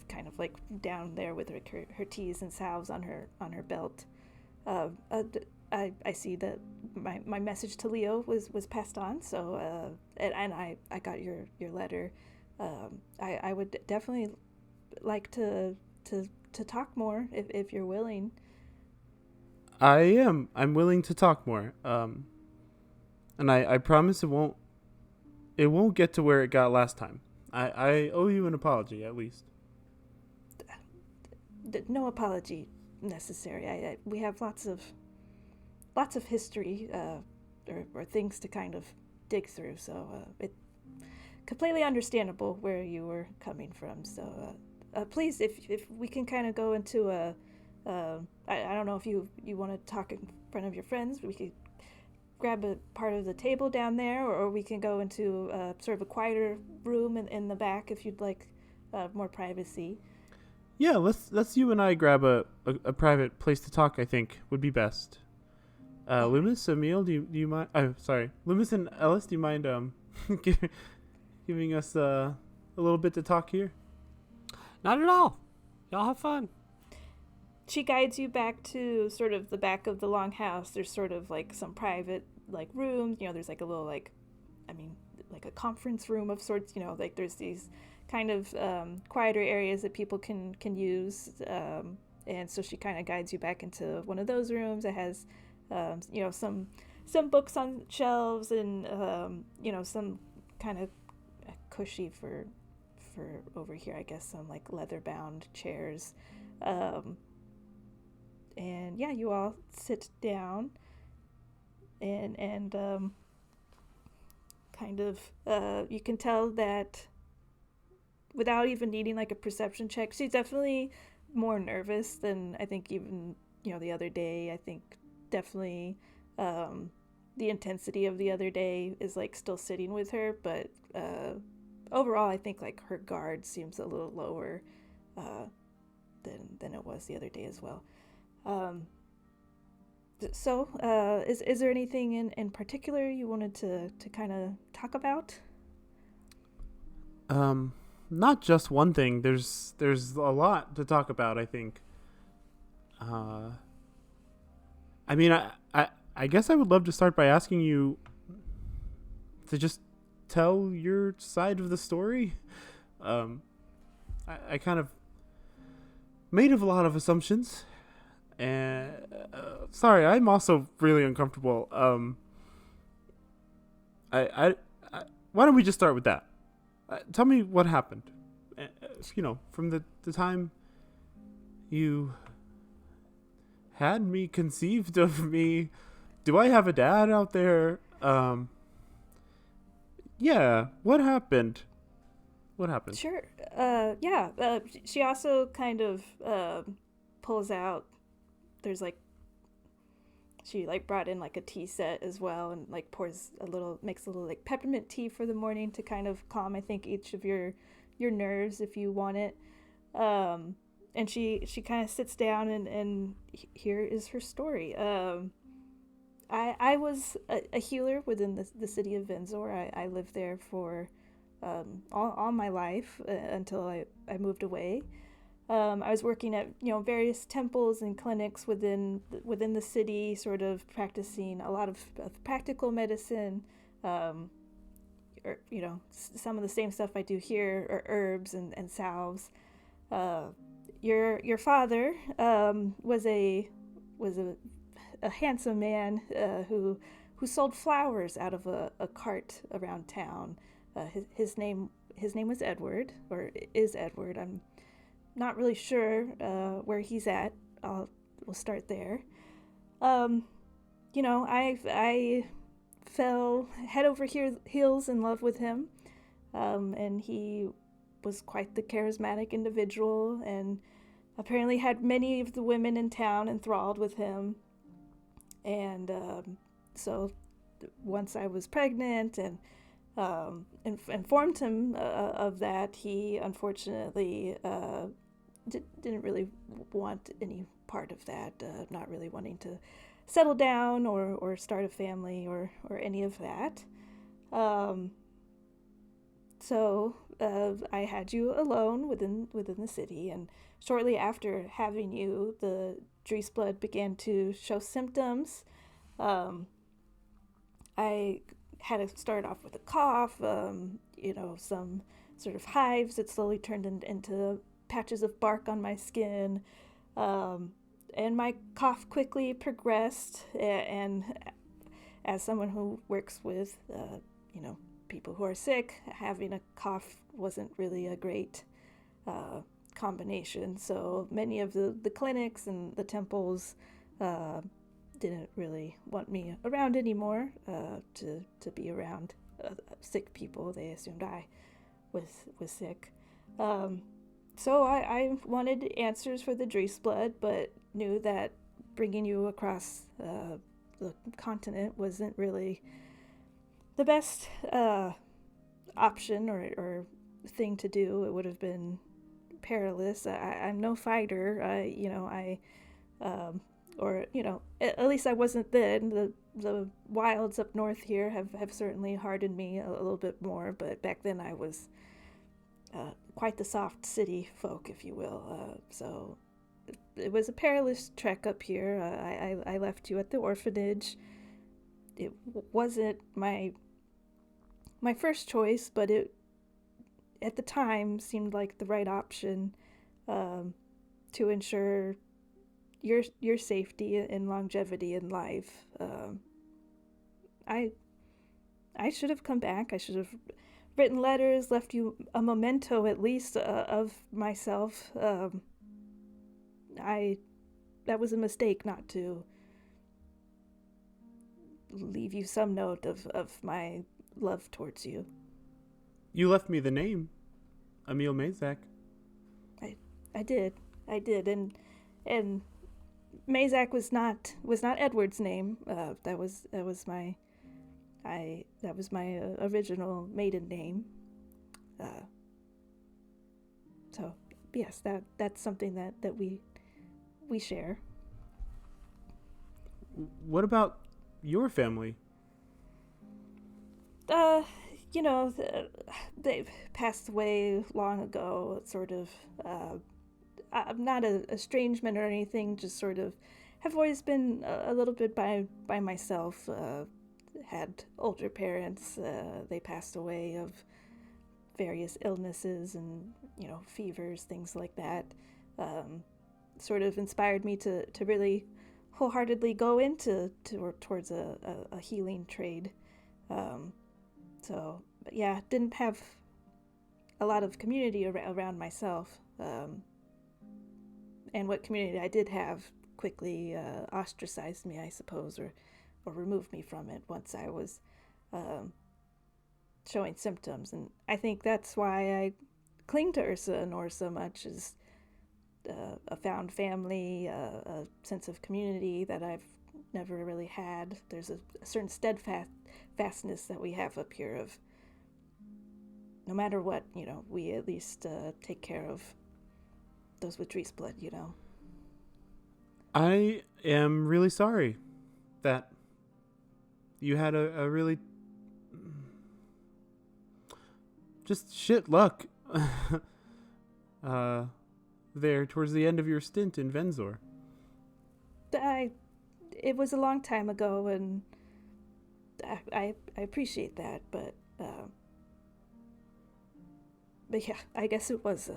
kind of like down there with her teas and salves on her belt. I see that my message to Leo was passed on. So and I got your letter. I would definitely like to talk more if you're willing. I'm willing to talk more. And I promise it won't get to where it got last time. I owe you an apology, at least. No apology necessary. We have lots of history or things to kind of dig through, so it completely understandable where you were coming from. So please, if we can kind of go into I don't know if you want to talk in front of your friends, we could grab a part of the table down there, or we can go into sort of a quieter room in the back if you'd like more privacy. Yeah, let's you and I grab a private place to talk. I think would be best. Loomis, Emil, do you mind? Oh, sorry, Loomis and Ellis, do you mind giving us a little bit to talk here? Not at all. Y'all have fun. She guides you back to sort of the back of the longhouse. There's sort of like some private like rooms. There's like a little like a conference room of sorts. Like there's these kind of quieter areas that people can use. And so she kind of guides you back into one of those rooms. It has some books on shelves and some kind of cushy for over here, I guess, some like leather bound chairs. And yeah, you all sit down and kind of you can tell that without even needing like a perception check, she's definitely more nervous than I think even the other day. I think definitely the intensity of the other day is like still sitting with her, but overall I think like her guard seems a little lower than it was the other day as well. So is there anything in particular you wanted to kind of talk about? Not just one thing. There's a lot to talk about, I think. I mean, I guess I would love to start by asking you to just tell your side of the story. I kind of made a lot of assumptions. And sorry, I'm also really uncomfortable. I why don't we just start with that? Tell me what happened. From the time you had me conceived of me. Do I have a dad out there? Yeah. What happened? Sure. Yeah. She also kind of pulls out. There's like, she like brought in like a tea set as well, and like makes a little like peppermint tea for the morning to kind of calm, I think, each of your nerves if you want it. And she kind of sits down and here is her story. I was a healer within the city of Venzor. I lived there for all my life until I moved away. I was working at various temples and clinics within the city, sort of practicing a lot of practical medicine, or some of the same stuff I do here, or herbs and salves. Your father was a handsome man who sold flowers out of a cart around town. His name was Edward, or is Edward. I'm not really sure where he's at. We'll start there. I fell head over heels in love with him, and he was quite the charismatic individual, and apparently had many of the women in town enthralled with him. And so once I was pregnant and informed him of that, he unfortunately didn't really want any part of that. Not really wanting to settle down or start a family or any of that. So I had you alone within the city, and shortly after having you, the Drysblood began to show symptoms. I had to start off with a cough, some sort of hives that slowly turned into patches of bark on my skin. And my cough quickly progressed. And as someone who works with, people who are sick, having a cough wasn't really a great combination. So many of the clinics and the temples didn't really want me around anymore to be around sick people. They assumed I was sick. So I wanted answers for the Drysblood, but knew that bringing you across the continent wasn't really the best option or thing to do. It would have been perilous. I'm no fighter. At least I wasn't then. The wilds up north here have certainly hardened me a little bit more, but back then I was quite the soft city folk, if you will. So it was a perilous trek up here. I left you at the orphanage. It wasn't my first choice, but it at the time seemed like the right option to ensure your safety and longevity in life. I should have come back. I should have written letters, left you a memento at least of myself. That was a mistake not to leave you some note of my love towards you. You left me the name, Emil Mazak. I did, and Mazak was not Edward's name. That was my original maiden name. So yes, that's something that we share. What about your family? They've passed away long ago. Sort of. I'm not a estrangement or anything. Just sort of have always been a little bit by myself. Had older parents. They passed away of various illnesses and fevers, things like that. Sort of inspired me to really wholeheartedly go towards a healing trade. So, but yeah, didn't have a lot of community around myself. And what community I did have quickly ostracized me, I suppose, or removed me from it once I was showing symptoms. And I think that's why I cling to Ursa Anore so much, is a found family, a sense of community that I've never really had. There's a certain steadfastness that we have up here of no matter what, we at least take care of those with Drysblood, I am really sorry that you had a really just shit luck there towards the end of your stint in Venzor. It was a long time ago, and I appreciate that, but yeah, I guess it was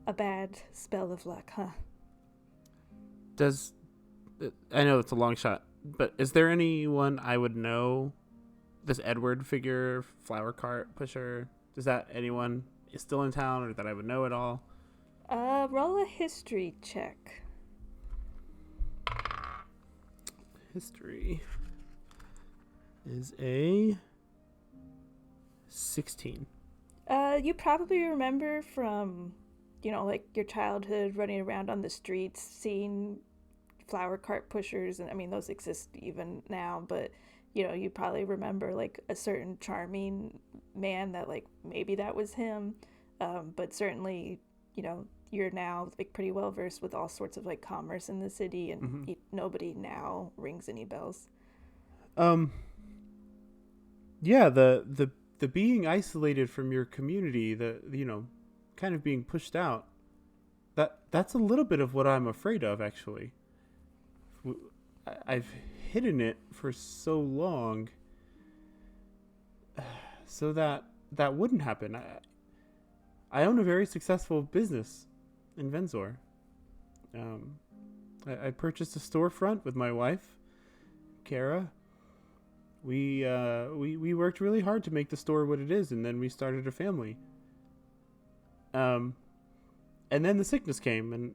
a bad spell of luck, huh? I know it's a long shot, but is there anyone I would know? This Edward figure, flower cart pusher, is that anyone is still in town or that I would know at all? Roll a history check. History is a 16. You probably remember from, like your childhood running around on the streets, seeing flower cart pushers, and I mean those exist even now, but you probably remember like a certain charming man that like maybe that was him, but certainly you're now like pretty well versed with all sorts of like commerce in the city, and nobody now rings any bells. Yeah, the being isolated from your community, kind of being pushed out. That's a little bit of what I'm afraid of, actually. I've hidden it for so long, so that wouldn't happen. I own a very successful business in Venzor. I purchased a storefront with my wife, Kara. We worked really hard to make the store what it is, and then we started a family. And then the sickness came, and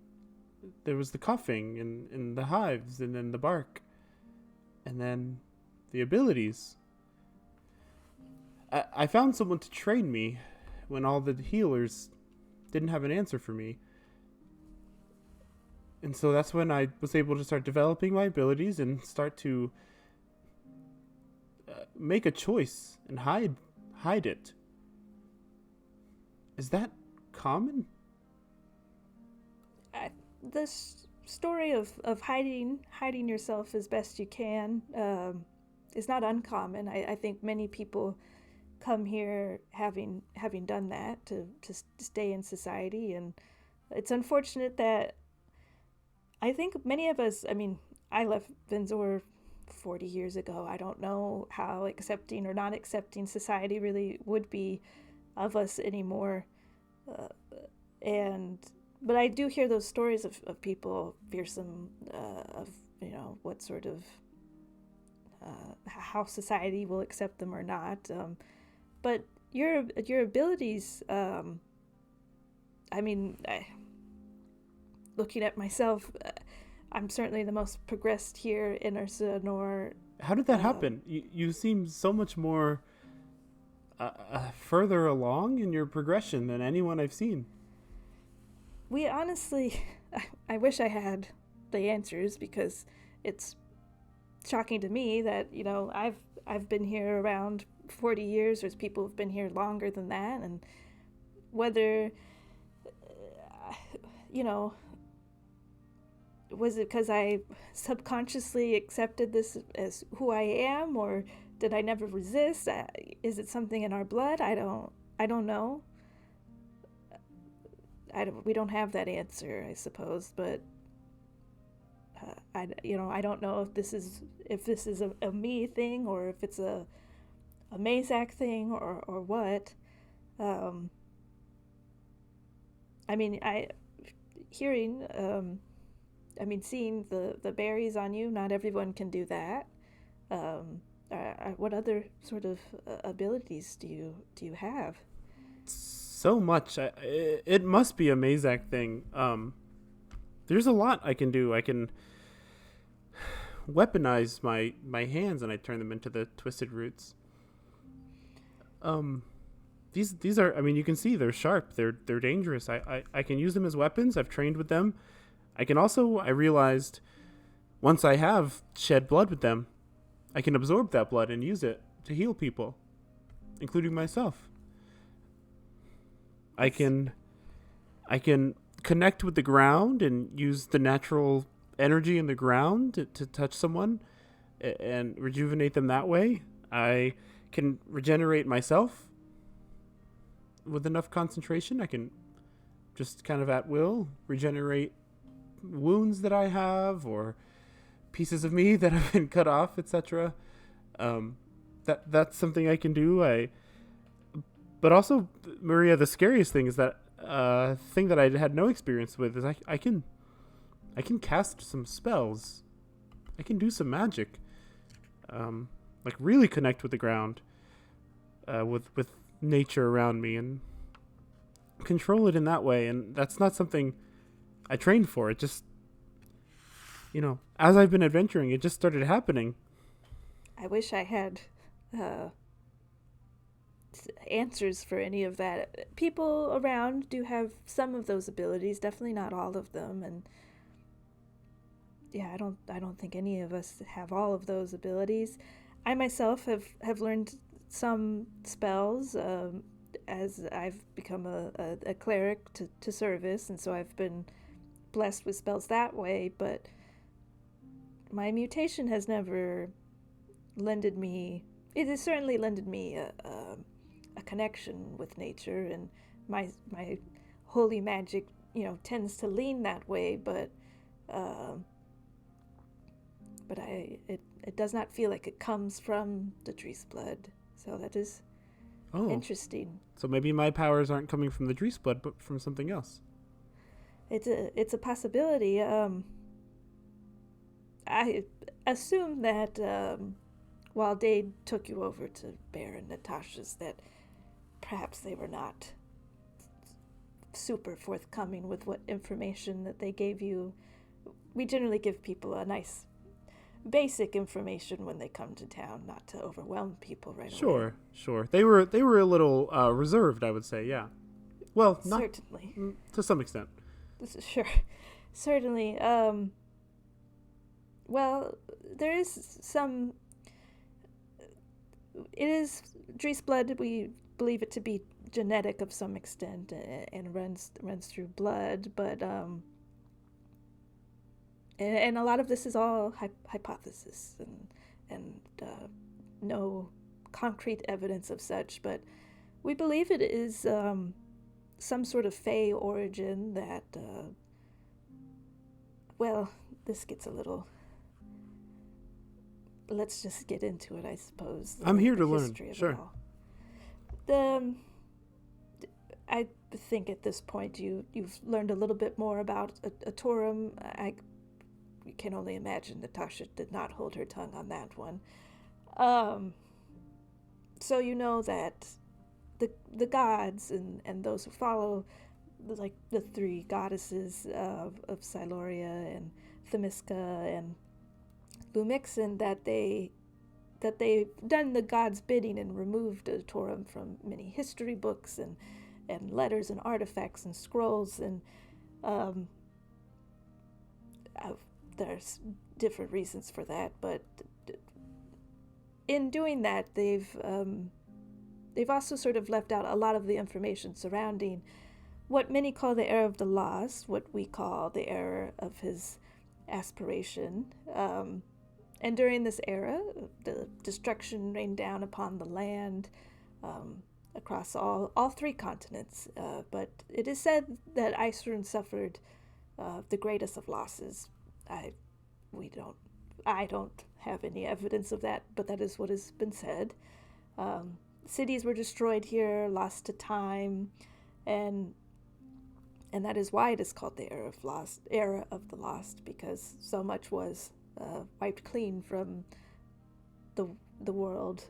there was the coughing and the hives, and then the bark, and then the abilities. I found someone to train me when all the healers didn't have an answer for me. And so that's when I was able to start developing my abilities and start to make a choice and hide it. Is that common? This story of hiding yourself as best you can is not uncommon. I think many people come here having done that to stay in society, and it's unfortunate that I think many of us, I mean, I left Venzor 40 years ago. I don't know how accepting or not accepting society really would be of us anymore. But I do hear those stories of people fearsome of, what sort of, how society will accept them or not. But your abilities, looking at myself, I'm certainly the most progressed here in Ursa Anore. How did that happen? You seem so much more further along in your progression than anyone I've seen. We honestly, I wish I had the answers, because it's shocking to me that, I've been here around 40 years. There's people who've been here longer than that, and whether, was it because I subconsciously accepted this as who I am, or did I never resist? Is it something in our blood? I don't know. We don't have that answer, I suppose, but I don't know if this is a me thing, or if it's a Mazak thing, or what. Seeing the berries on you, not everyone can do that. What other sort of abilities do you have? So much. It must be a Mazak thing. There's a lot I can do. I can weaponize my hands, and I turn them into the twisted roots. These are, you can see they're sharp. They're dangerous. I can use them as weapons. I've trained with them. I can also, I realized, once I have shed blood with them, I can absorb that blood and use it to heal people, including myself. I can connect with the ground and use the natural energy in the ground to touch someone and rejuvenate them that way. I can regenerate myself with enough concentration. I can just kind of at will regenerate wounds that I have, or pieces of me that have been cut off, etc. That's something I can do. But also, Maria, the scariest thing is that thing that I had no experience with is I can cast some spells. I can do some magic. Like really connect with the ground, with nature around me, and control it in that way. And that's not something I trained for. It just, as I've been adventuring, it just started happening. I wish I had answers for any of that. People around do have some of those abilities, definitely not all of them, and yeah, I don't think any of us have all of those abilities. I myself have learned some spells. as I've become a cleric to service, and so I've been blessed with spells that way, but my mutation has never lended me, it has certainly lended me a connection with nature, and my holy magic, tends to lean that way, but it does not feel like it comes from the Drysblood. So that is interesting. So maybe my powers aren't coming from the Drysblood, but from something else. It's a possibility. I assume that while Dade took you over to Baron Natasha's, that perhaps they were not super forthcoming with what information that they gave you. We generally give people a nice basic information when they come to town, not to overwhelm people right away. Sure. They were a little reserved, I would say. Yeah. Well, not certainly to some extent. Sure, certainly. Well, there is some. It is Drysblood. We believe it to be genetic of some extent, and runs through blood, but and a lot of this is all hypothesis and no concrete evidence of such, but we believe it is some sort of fey origin that well, this gets a little, let's just get into it, I suppose. I'm here to learn. Sure. I think at this point you've learned a little bit more about a Torum. I can only imagine Natasha did not hold her tongue on that one. So you know that the gods and those who follow, like the three goddesses of Siloria and Themiska and Lumixen, that they've done the gods' bidding and removed a Torum from many history books and letters and artifacts and scrolls, and there's different reasons for that, but in doing that, they've also sort of left out a lot of the information surrounding what many call the era of the lost, what we call the era of his aspiration. And during this era, the destruction rained down upon the land across all three continents. But it is said that Iceland suffered the greatest of losses. I don't have any evidence of that, but that is what has been said. Cities were destroyed here, lost to time, and that is why it is called the era of the lost, because so much was wiped clean from the world,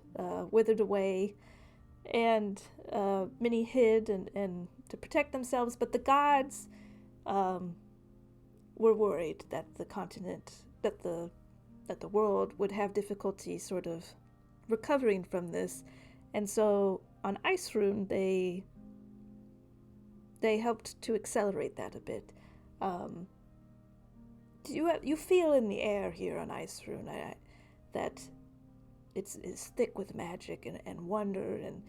withered away, and many hid and to protect themselves. But the gods were worried that the continent, that the world would have difficulty sort of recovering from this, and so on Icerune they helped to accelerate that a bit. You feel in the air here on Icerune that it's thick with magic and wonder, and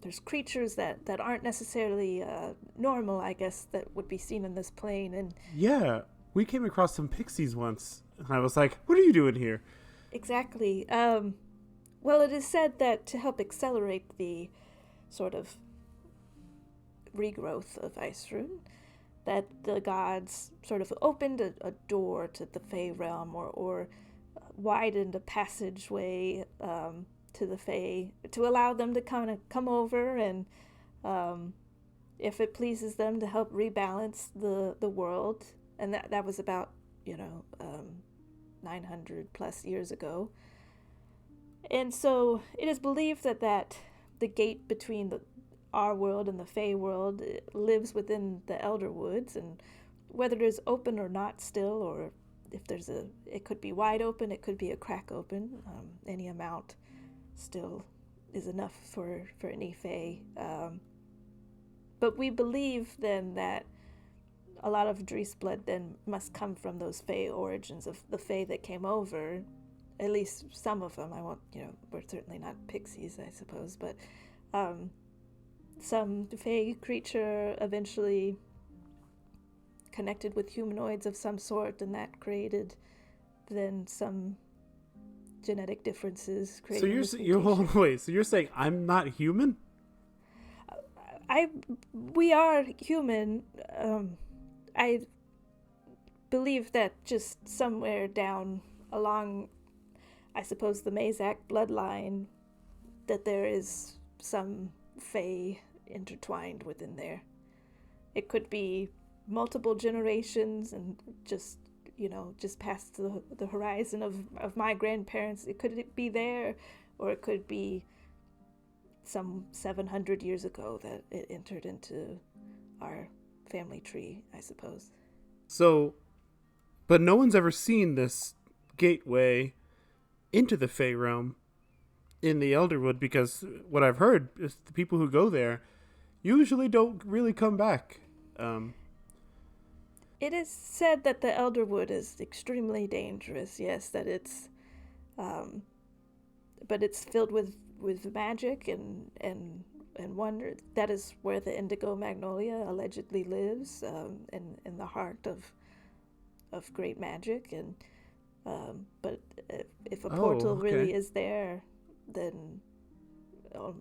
there's creatures that aren't necessarily normal, I guess, that would be seen in this plane. And yeah, we came across some pixies once, and I was like, what are you doing here? Exactly. Well, it is said that to help accelerate the sort of regrowth of Icerune, that the gods sort of opened a door to the Fey realm, or widened a passageway to the Fey to allow them to kind of come over, and if it pleases them, to help rebalance the world. And that was about 900 plus years ago. And so it is believed that the gate between our world and the Fey world lives within the Elder Woods, and whether it is open or not still, or if it could be wide open, it could be a crack open, any amount still is enough for any Fey. But we believe then that a lot of Drysblood then must come from those Fey origins of the Fey that came over, at least some of them. I won't, we're certainly not pixies, I suppose, but some fey creature eventually connected with humanoids of some sort, and that created then some genetic differences. So you're saying I'm not human? We are human. I believe that just somewhere down along, I suppose, the Mazak bloodline, that there is some fae intertwined within there. It could be multiple generations and just past the horizon of my grandparents. It could be there, or it could be some 700 years ago that it entered into our family tree, I suppose. So, but no one's ever seen this gateway into the Fey realm in the Elderwood, because what I've heard is the people who go there usually don't really come back. It is said that the Elderwood is extremely dangerous, yes, that it's but it's filled with magic and wonder. That is where the indigo magnolia allegedly lives, in the heart of great magic. And but if a portal really is there, then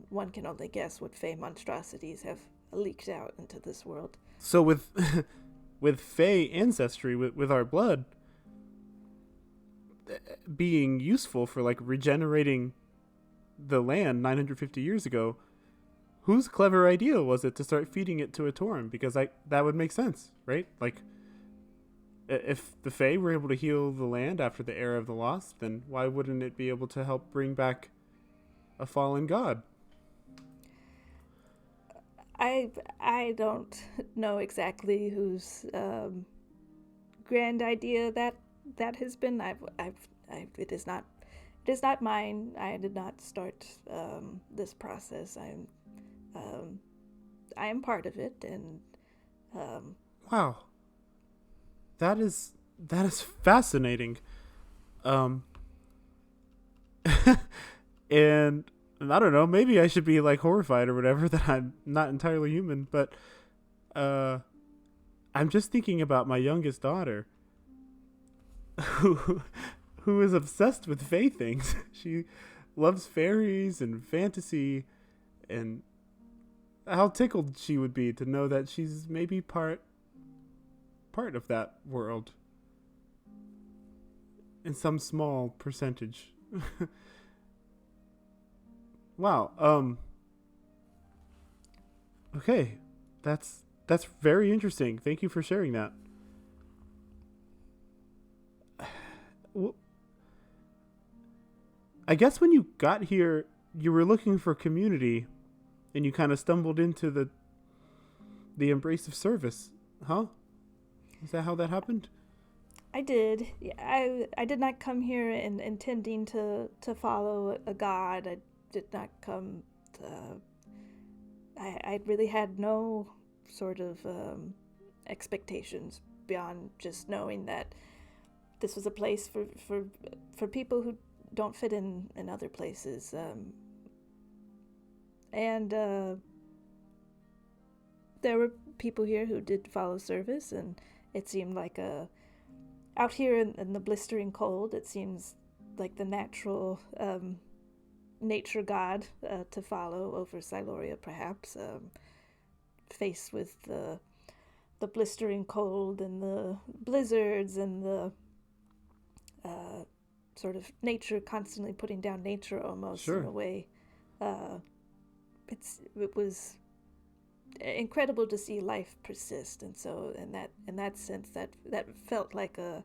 one can only guess what fey monstrosities have leaked out into this world. So with with fey ancestry, with our blood being useful for like regenerating the land 950 years ago, whose clever idea was it to start feeding it to a Tauren? Because that would make sense, right? Like, if the Fae were able to heal the land after the Era of the Lost, then why wouldn't it be able to help bring back a fallen god? I don't know exactly whose grand idea that has been. It is not mine. I did not start this process. I am part of it, and wow, that is fascinating. And I don't know, maybe I should be like horrified or whatever that I'm not entirely human, but I'm just thinking about my youngest daughter who is obsessed with fae things. She loves fairies and fantasy, and how tickled she would be to know that she's maybe part of that world in some small percentage. Wow. Okay. That's very interesting. Thank you for sharing that. I guess when you got here, you were looking for community, and you kind of stumbled into the embrace of service, huh? Is that how that happened? I did. I did not come here intending to follow a god. I did not come to, I really had no sort of expectations beyond just knowing that this was a place for people who don't fit in other places. And there were people here who did follow service, and it seemed like out here in the blistering cold, it seems like the natural nature god to follow over Siloria, perhaps, faced with the blistering cold and the blizzards and the sort of nature constantly putting down nature almost. Sure. In a way. It was incredible to see life persist, and so in that sense that felt like a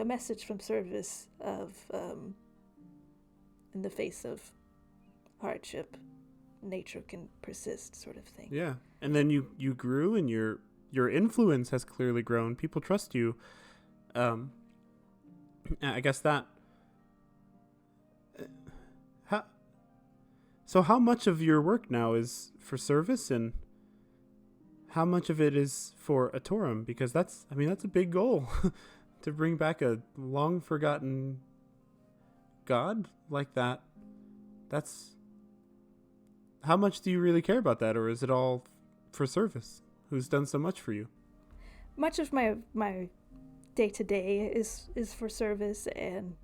message from service of in the face of hardship, nature can persist, sort of thing. Yeah. And then you grew, and your influence has clearly grown. People trust you. I guess that. So how much of your work now is for service, and how much of it is for Atorum? Because that's a big goal to bring back a long forgotten god like that. That's how much do you really care about that, or is it all for service? Who's done so much for you? Much of my day to day is for service, and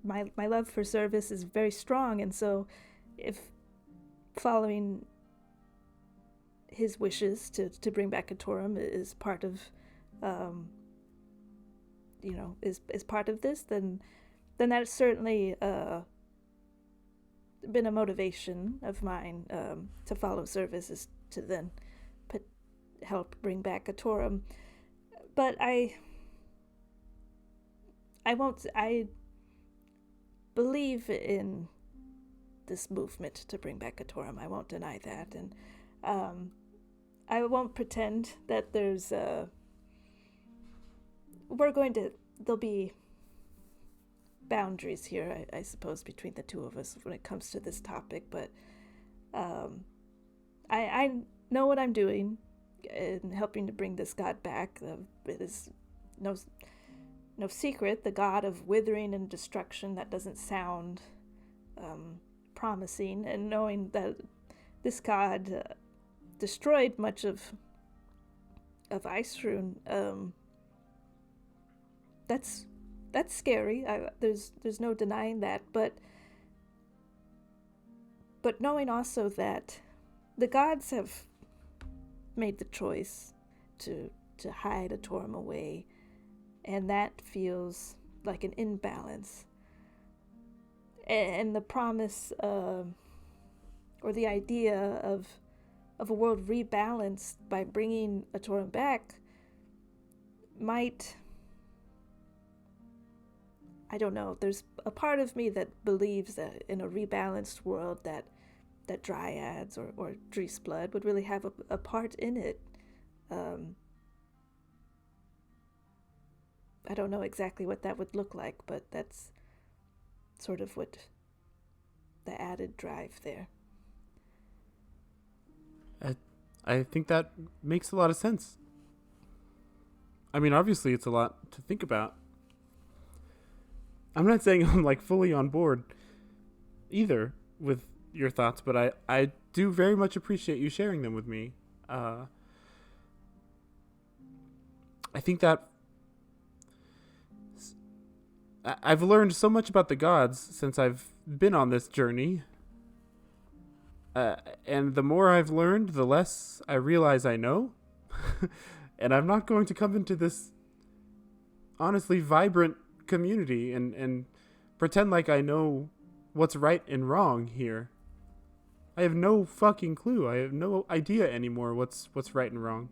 my love for service is very strong, and so if following his wishes to bring back a Torum is part of is part of this, then that's certainly been a motivation of mine to follow service, is to then help bring back a Torum. But I believe in this movement to bring back a Torum. I won't deny that, and I won't pretend that there'll be boundaries here, I suppose, between the two of us when it comes to this topic, but I know what I'm doing in helping to bring this god back. It is no secret, the god of withering and destruction. That doesn't sound promising, and knowing that this god destroyed much of Ice-Rune, that's scary. There's no denying that, but knowing also that the gods have made the choice to hide a Torum away, and that feels like an imbalance. And the promise or the idea of a world rebalanced by bringing a Torum back might, I don't know, there's a part of me that believes that in a rebalanced world that Dryads or Drysblood would really have a part in it. I don't know exactly what that would look like, but that's sort of what the added drive there. I think that makes a lot of sense. I mean, obviously it's a lot to think about. I'm not saying I'm like fully on board either with your thoughts, but I do very much appreciate you sharing them with me. I think that I've learned so much about the gods since I've been on this journey. And the more I've learned, the less I realize I know. And I'm not going to come into this honestly vibrant community and pretend like I know what's right and wrong here. I have no fucking clue. I have no idea anymore what's right and wrong.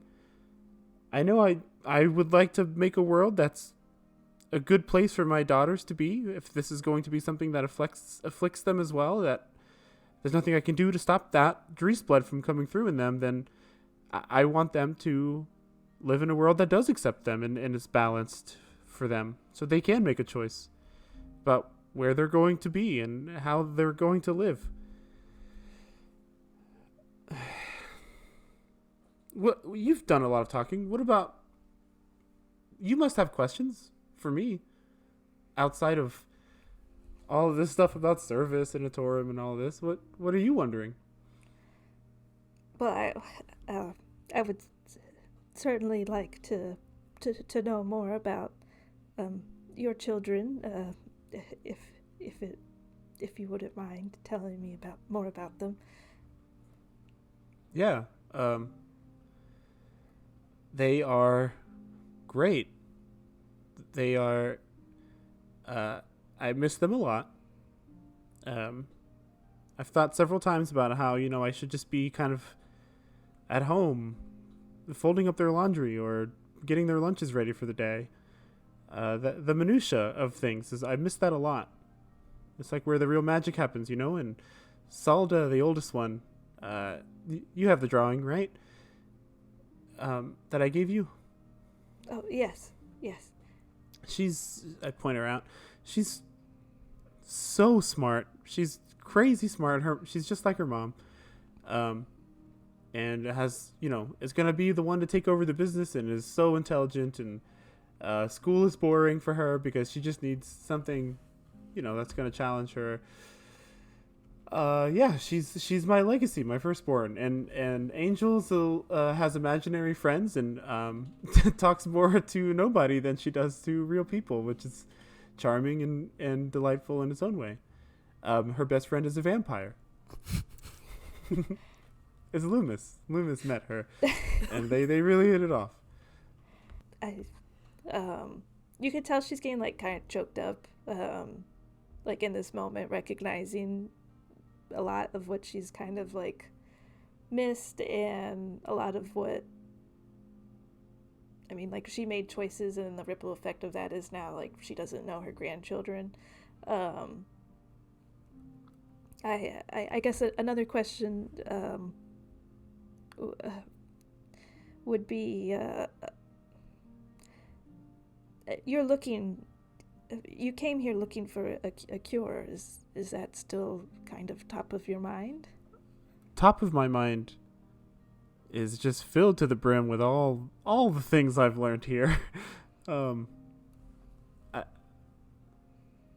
I know I would like to make a world that's a good place for my daughters to be. If this is going to be something that afflicts them as well, that there's nothing I can do to stop that Drysblood from coming through in them, then I want them to live in a world that does accept them and is balanced for them, so they can make a choice about where they're going to be and how they're going to live. What, you've done a lot of talking. What about, you must have questions for me outside of all of this stuff about service and a Torum and all this. What are you wondering? Well, I would certainly like to know more about your children, if you wouldn't mind telling me more about them. Yeah, they are great. They are. I miss them a lot. I've thought several times about how, I should just be kind of at home, folding up their laundry or getting their lunches ready for the day. The minutia of things I miss that a lot. It's like where the real magic happens, and Salda, the oldest one, you have the drawing, right? That I gave you? Oh, yes. I point her out. She's so smart. She's crazy smart. She's just like her mom. And has, is going to be the one to take over the business and is so intelligent, and school is boring for her because she just needs something, that's going to challenge her. Yeah, she's my legacy, my firstborn, and Angels has imaginary friends and talks more to nobody than she does to real people, which is charming and delightful in its own way. Her best friend is a vampire. It's Loomis. Loomis met her, and they really hit it off. You could tell she's getting like kind of choked up, like in this moment, recognizing a lot of what she's kind of like missed, and a lot of what, I mean, like she made choices, and the ripple effect of that is now like she doesn't know her grandchildren. I guess another question would be, you came here looking for a cure. Is that still kind of top of your mind? Top of my mind is just filled to the brim with all the things I've learned here. Top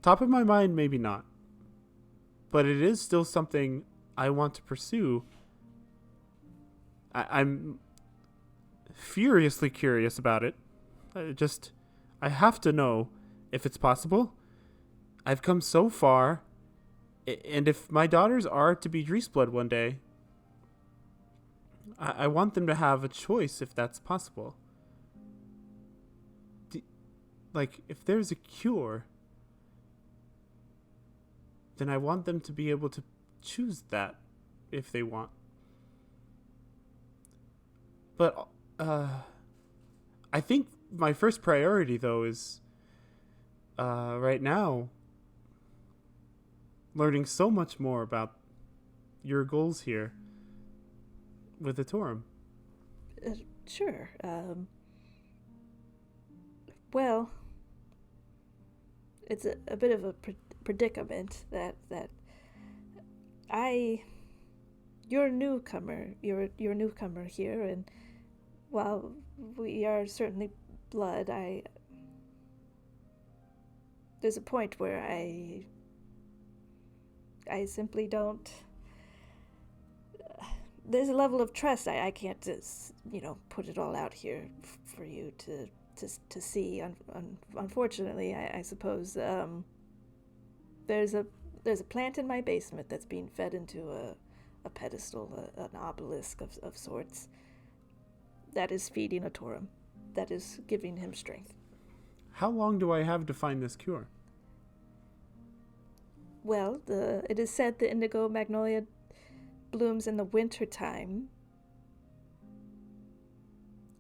of my mind, maybe not. But it is still something I want to pursue. I'm furiously curious about it. I have to know if it's possible. I've come so far, and if my daughters are to be Drysblood one day, I want them to have a choice if that's possible. Like, if there's a cure, then I want them to be able to choose that if they want. But I think my first priority, though, is right now learning so much more about your goals here with the Torum. Sure. Well, it's a bit of a predicament that you're a newcomer. You're a newcomer here, and while we are certainly blood, there's a point where I simply don't. There's a level of trust I can't just, put it all out here for you to see. Unfortunately, I suppose there's a plant in my basement that's being fed into a pedestal, an obelisk of sorts, that is feeding a Torum, that is giving him strength. How long do I have to find this cure? Well, it is said the indigo magnolia blooms in the winter time.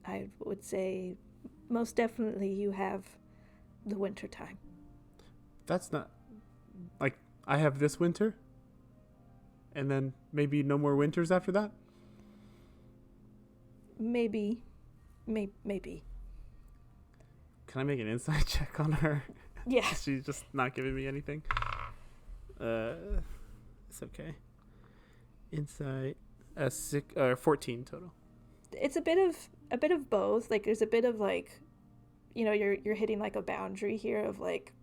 I would say most definitely you have the winter time. That's not... Like, I have this winter? And then maybe no more winters after that? Maybe. Maybe. Can I make an insight check on her? Yeah. She's just not giving me anything. It's okay. Insight, 14 total. It's a bit of both. Like, there's a bit of like, you're hitting like a boundary here of like,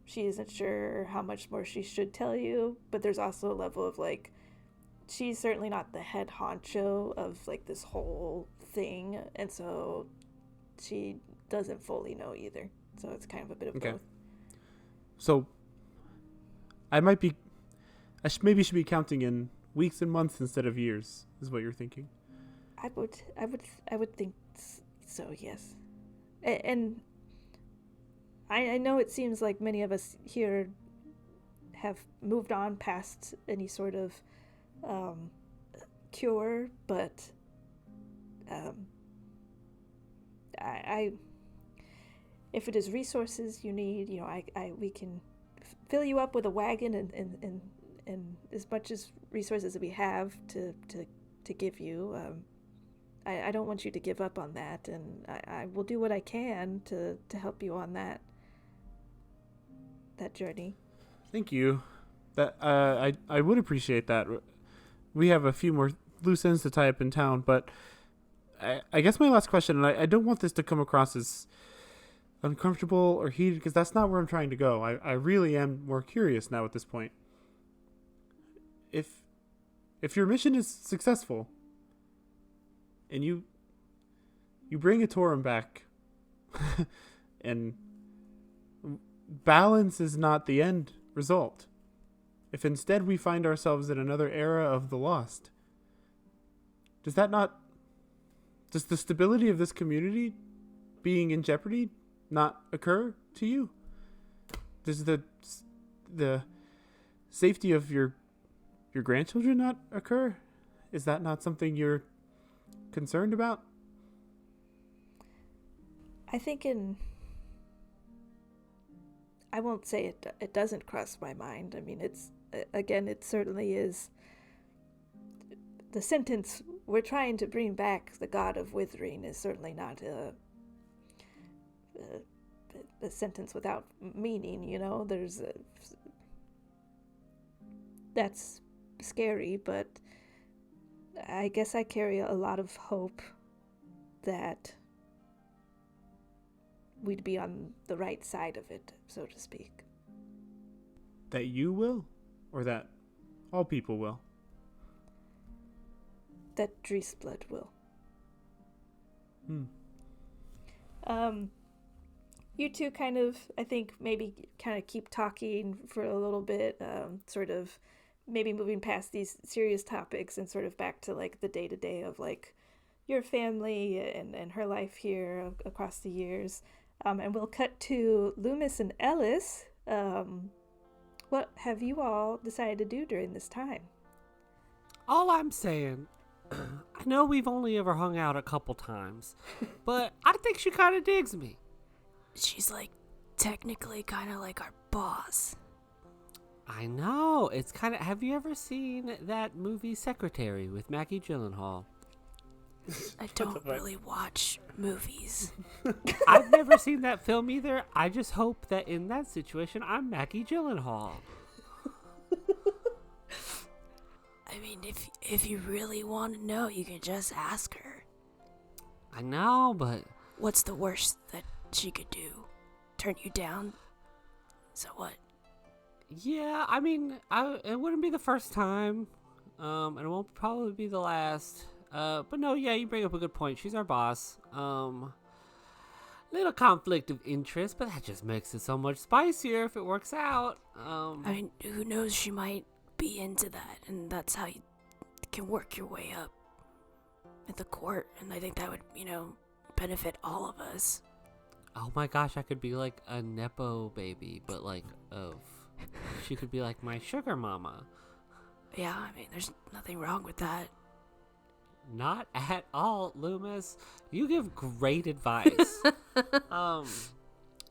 she isn't sure how much more she should tell you, but there's also a level of like, she's certainly not the head honcho of like this whole thing, and so she doesn't fully know either. So it's kind of a bit of both. So I maybe should be counting in weeks and months instead of years, is what you're thinking. I would think so, yes. And I know it seems like many of us here have moved on past any sort of cure, but I if it is resources you need, we can fill you up with a wagon and as much as resources that we have to give you. I don't want you to give up on that, and I will do what I can to help you on that journey. Thank you. That I would appreciate that. We have a few more loose ends to tie up in town, but I guess my last question, and I don't want this to come across as uncomfortable or heated, because that's not where I'm trying to go. I really am more curious now at this point. if your mission is successful and you bring a Torum back and balance is not the end result, if instead we find ourselves in another era of the Lost, does the stability of this community being in jeopardy not occur to you? Does the safety of your grandchildren not occur? Is that not something you're concerned about? I think I won't say it doesn't cross my mind. I mean, it certainly is. The sentence we're trying to bring back the god of withering is certainly not a sentence without meaning, you know. That's scary, but I guess I carry a lot of hope that we'd be on the right side of it, so to speak. That you will? Or that all people will? That Drysblood will. You two kind of, I think, maybe kind of keep talking for a little bit, sort of maybe moving past these serious topics and sort of back to like the day-to-day of like your family and her life here across the years. And we'll cut to Loomis and Ellis. What have you all decided to do during this time? All I'm saying, I know we've only ever hung out a couple times, but I think she kind of digs me. She's like technically kind of like our boss. I know. It's kind of. Have you ever seen that movie Secretary with Maggie Gyllenhaal? I don't really watch movies. I've never seen that film either. I just hope that in that situation, I'm Maggie Gyllenhaal. I mean, if you really want to know, you can just ask her. I know, but... What's the worst that she could do? Turn you down? So what? Yeah, I mean, it wouldn't be the first time, and it won't probably be the last. But no, yeah, you bring up a good point. She's our boss. Little conflict of interest, but that just makes it so much spicier if it works out. I mean, who knows? She might be into that, and that's how you can work your way up at the court. And I think that would, benefit all of us. Oh my gosh, I could be like a Nepo baby, but like she could be like my sugar mama. Yeah, I mean, there's nothing wrong with that. Not at all, Loomis. You give great advice.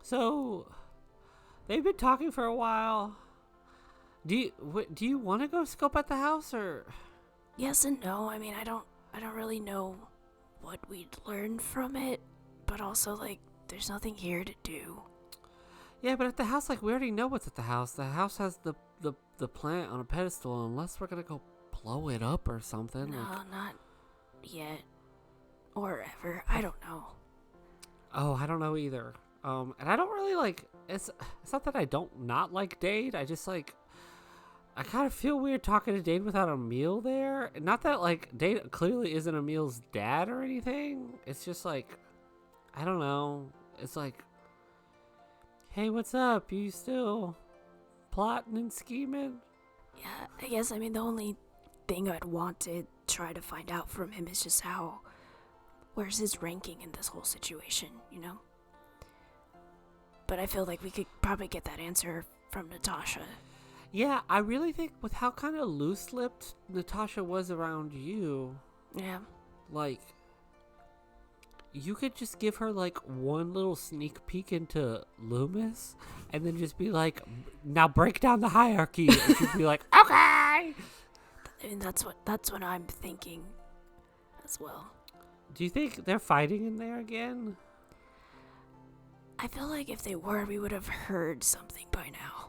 So they've been talking for a while. Do you want to go scope at the house, or? Yes and no. I mean, I don't really know what we'd learn from it, but also like there's nothing here to do. Yeah, but at the house, like we already know what's at the house. The house has the plant on a pedestal, unless we're gonna go blow it up or something. No, like... not yet. Or ever. I don't know. Oh, I don't know either. And I don't really like. It's not that I don't not like Dade. I just like. I kind of feel weird talking to Dade without Emil there. Not that like Dade clearly isn't Emil's dad or anything. It's just like, I don't know. It's like, hey, what's up? You still plotting and scheming? Yeah, I guess. I mean, the only thing I'd want to try to find out from him is just where's his ranking in this whole situation, But I feel like we could probably get that answer from Natasha. Yeah, I really think with how kind of loose-lipped Natasha was around you. Yeah. Like, you could just give her like one little sneak peek into Loomis and then just be like, now break down the hierarchy. And she'd be like, okay. I mean, that's what I'm thinking as well. Do you think they're fighting in there again? I feel like if they were, we would have heard something by now.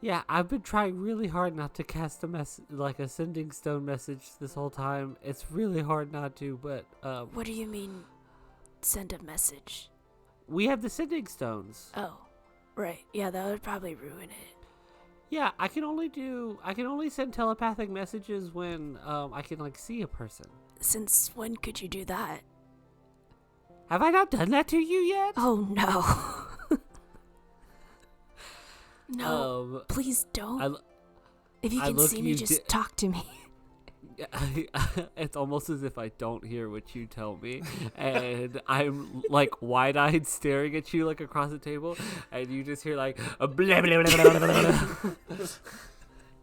Yeah, I've been trying really hard not to cast a sending stone message this whole time. It's really hard not to, but what do you mean, send a message? We have the sending stones. Oh, right. Yeah, that would probably ruin it. Yeah, I can only send telepathic messages when I can like see a person. Since when could you do that? Have I not done that to you yet? Oh no. No, please don't. If you can see me, just talk to me. It's almost as if I don't hear what you tell me, and I'm like wide-eyed staring at you like across the table, and you just hear like a blah, blah, blah, blah, blah, blah,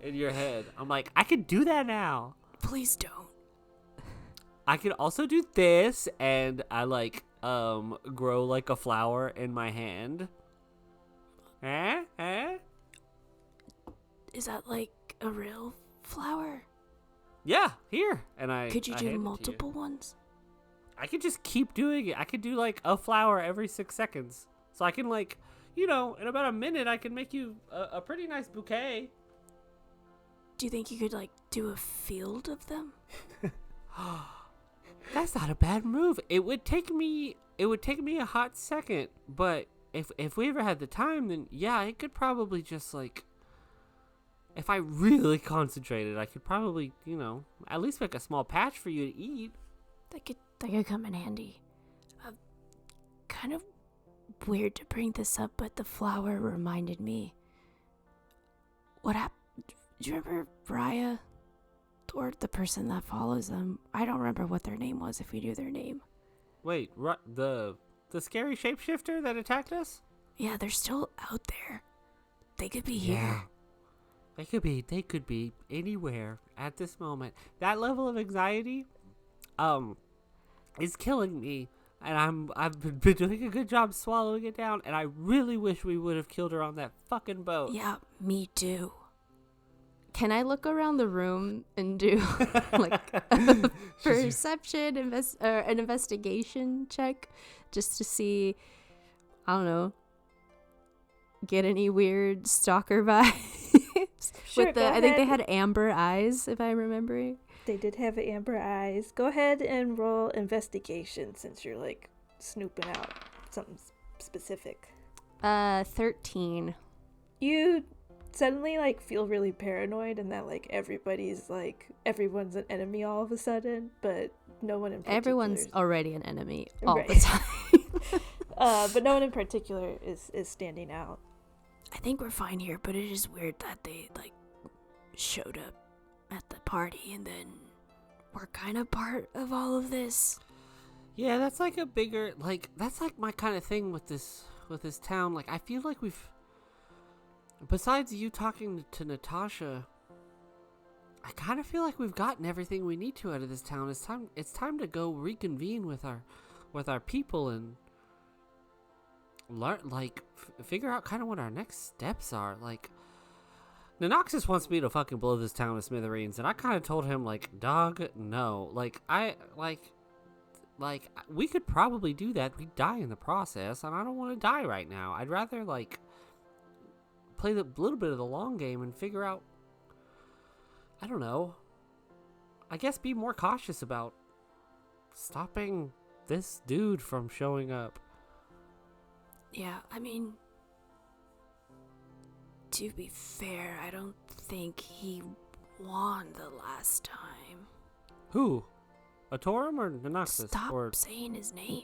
in your head. I'm like, I can do that now. Please don't. I can also do this, and I like grow like a flower in my hand. Is that like a real flower? Yeah, here. And could you I do hand it to multiple you. ones? I could just keep doing it. I could do like a flower every 6 seconds. So I can like, in about a minute, I can make you a pretty nice bouquet. Do you think you could like do a field of them? That's not a bad move. It would take me a hot second, but if we ever had the time, then yeah, I could probably just like, if I really concentrated, I could probably, at least make a small patch for you to eat. That could come in handy. Kind of weird to bring this up, but the flower reminded me. What happened? Do you remember Raya? Or the person that follows them? I don't remember what their name was, if we knew their name. Wait, the scary shapeshifter that attacked us? Yeah, they're still out there. They could be here. They could be anywhere at this moment. That level of anxiety, is killing me, and I've been doing a good job swallowing it down, and I really wish we would have killed her on that fucking boat. Yeah, me too. Can I look around the room and do like a perception an investigation check just to see, I don't know, get any weird stalker vibes? Sure, I think they had amber eyes, if I'm remembering. They did have amber eyes. Go ahead and roll investigation since you're like snooping out something specific. 13. You suddenly like feel really paranoid and that like everyone's an enemy all of a sudden, but no one in particular. Everyone's already an enemy all Right. the time. But no one in particular is standing out. I think we're fine here, but it is weird that they like showed up at the party and then were kind of part of all of this. Yeah, that's like a bigger, like, that's like my kind of thing with this town. Like, I feel like besides you talking to Natasha, I kind of feel like we've gotten everything we need to out of this town. It's time to go reconvene with our people and learn, like, figure out kind of what our next steps are. Like, Nanoxus wants me to fucking blow this town to smithereens, and I kind of told him, like, dog, no. Like, we could probably do that. We'd die in the process, and I don't want to die right now. I'd rather, like, play the little bit of the long game and figure out, I don't know, I guess be more cautious about stopping this dude from showing up. Yeah, I mean, to be fair, I don't think he won the last time. Who? Atorum or Nanoxus? Stop saying his name.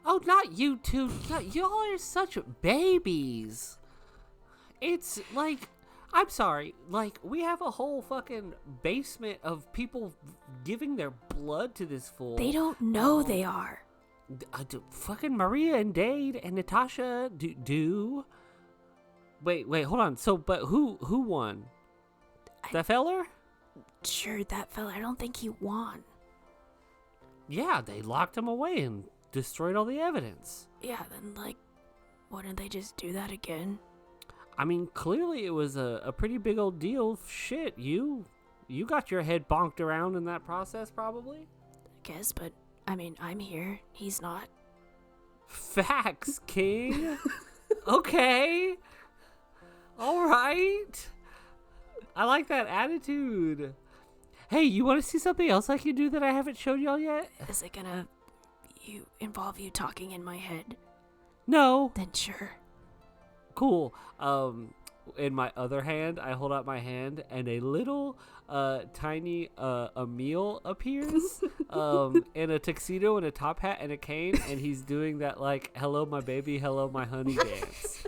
Oh, not you two. Y'all are such babies. It's like, I'm sorry, like, we have a whole fucking basement of people giving their blood to this fool. They don't know they are. Fucking Maria and Dade and Natasha do. Wait, hold on. So, but who won? That feller? Sure, that fella. I don't think he won. Yeah, they locked him away and destroyed all the evidence. Yeah, then, like, wouldn't they just do that again? I mean, clearly it was a pretty big old deal. Shit, you got your head bonked around in that process, probably? I guess, but, I mean, I'm here. He's not. Facts, King. Okay. All right. I like that attitude. Hey, you want to see something else I can do that I haven't showed y'all yet? Is it gonna involve you talking in my head? No. Then sure. Cool. in my other hand, I hold out my hand, and a little tiny Emil appears in a tuxedo and a top hat and a cane, and he's doing that like "Hello, my baby, hello, my honey" dance.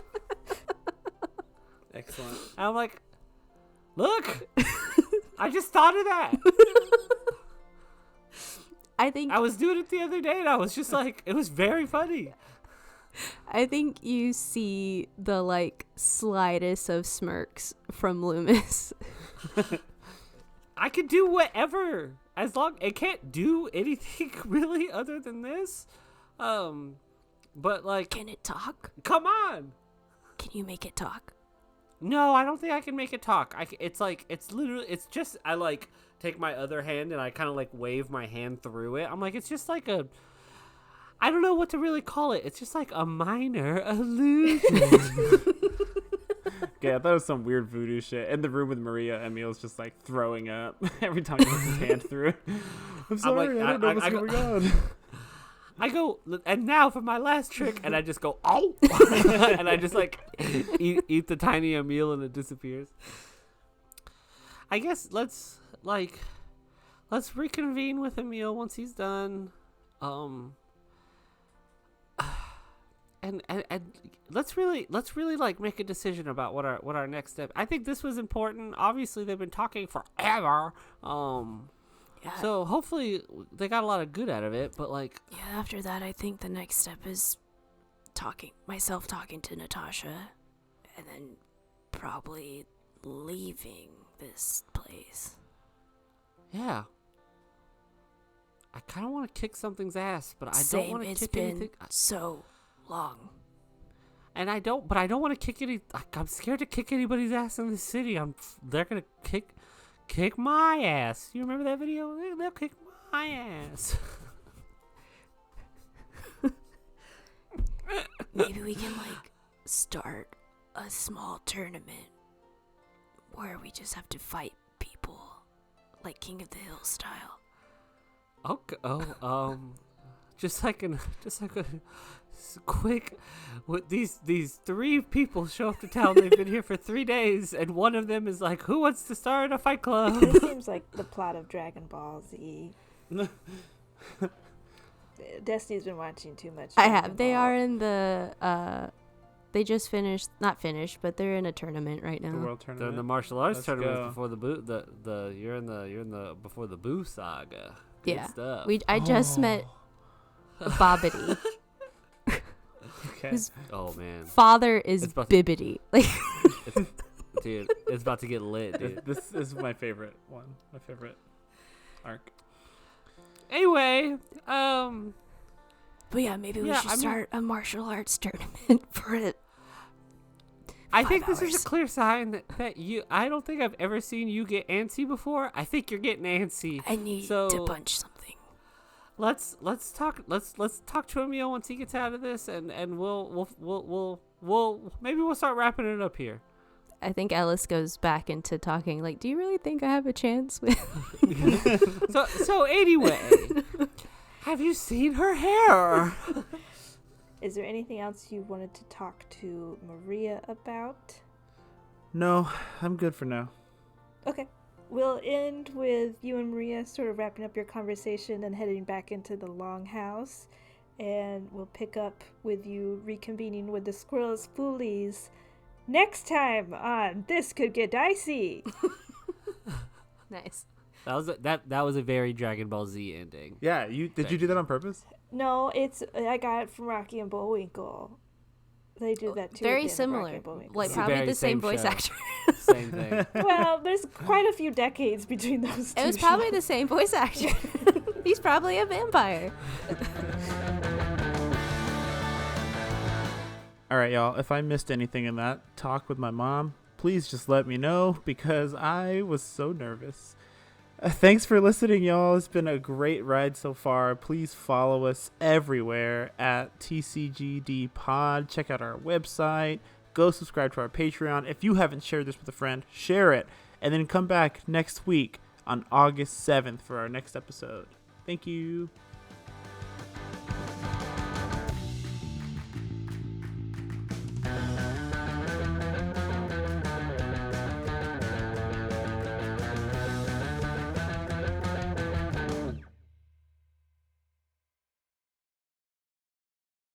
Excellent. And I'm like, look, I just thought of that. I think I was doing it the other day, and I was just like, it was very funny. I think you see the like slightest of smirks from Loomis. I could do whatever as long it can't do anything really other than this. But like, Can it talk? come on. Can you make it talk? No, I don't think I can make it talk. It's just I like take my other hand and I kind of like wave my hand through it. I'm like, it's just like I don't know what to really call it. It's just like a minor illusion. Yeah, that was some weird voodoo shit. In the room with Maria, Emil's just like throwing up every time he puts his hand through it. I'm sorry, I don't know what's going on. I go, and now for my last trick, and I just go, oh, and I just like eat the tiny Emil, and it disappears. I guess let's reconvene with Emil once he's done, and let's really like make a decision about what our next step. I think this was important. Obviously, they've been talking forever. Yeah. So hopefully they got a lot of good out of it, but like, Yeah, after that, I think the next step is talking to Natasha, and then probably leaving this place. yeah. I kind of want to kick something's ass, but I don't Same, want to it's kick been anything. so long. And I don't want to kick any. I'm scared to kick anybody's ass in the city. They're gonna kick my ass. You remember that video? They'll kick my ass. Maybe we can like start a small tournament where we just have to fight people, like King of the Hill style. Okay. Just like a quick. What these 3 people show up to town. They've been here for 3 days, and one of them is like, "Who wants to start a fight club?" This seems like the plot of Dragon Ball Z. Destiny's been watching too much. I Dragon have. They Ball. are in the they just not finished, but they're in a tournament right The now. world They're in tournament. the martial arts Let's tournament go. before the boo. You're in the before the boo saga. Good Yeah. stuff. I just met Bobbity. Okay. His Oh man, father is It's about to- Bibbity. Like dude, it's about to get lit, dude. This is my favorite one. My favorite arc. Anyway, But yeah, maybe we Yeah, should I mean- start a martial arts tournament for it. I think 5 this is hours. a clear sign that you. I don't think I've ever seen you get antsy before. I think you're getting antsy. I need So- to punch something. Let's talk to Emil once he gets out of this, and we'll maybe we'll start wrapping it up here. I think Ellis goes back into talking like, do you really think I have a chance with So anyway, have you seen her hair? Is there anything else you wanted to talk to Maria about? No, I'm good for now. Okay. We'll end with you and Maria sort of wrapping up your conversation and heading back into the longhouse. And we'll pick up with you reconvening with the Squirrel's Foolies next time on This Could Get Dicey. Nice. That was a very Dragon Ball Z ending. Yeah, did you do that on purpose? No, I got it from Rocky and Bullwinkle. They do that too. Very at the end of Rocky similar. and Bullwinkle. Like It's the probably very the same same voice show. actor. Same thing. Well, there's quite a few decades between those two. It was probably shows. the same voice actor. He's probably a vampire. All right, y'all. If I missed anything in that talk with my mom, please just let me know because I was so nervous. Thanks for listening, y'all. It's been a great ride so far. Please follow us everywhere at TCGD Pod. Check out our website. Go subscribe to our Patreon. If you haven't shared this with a friend, share it. And then come back next week on August 7th for our next episode. Thank you.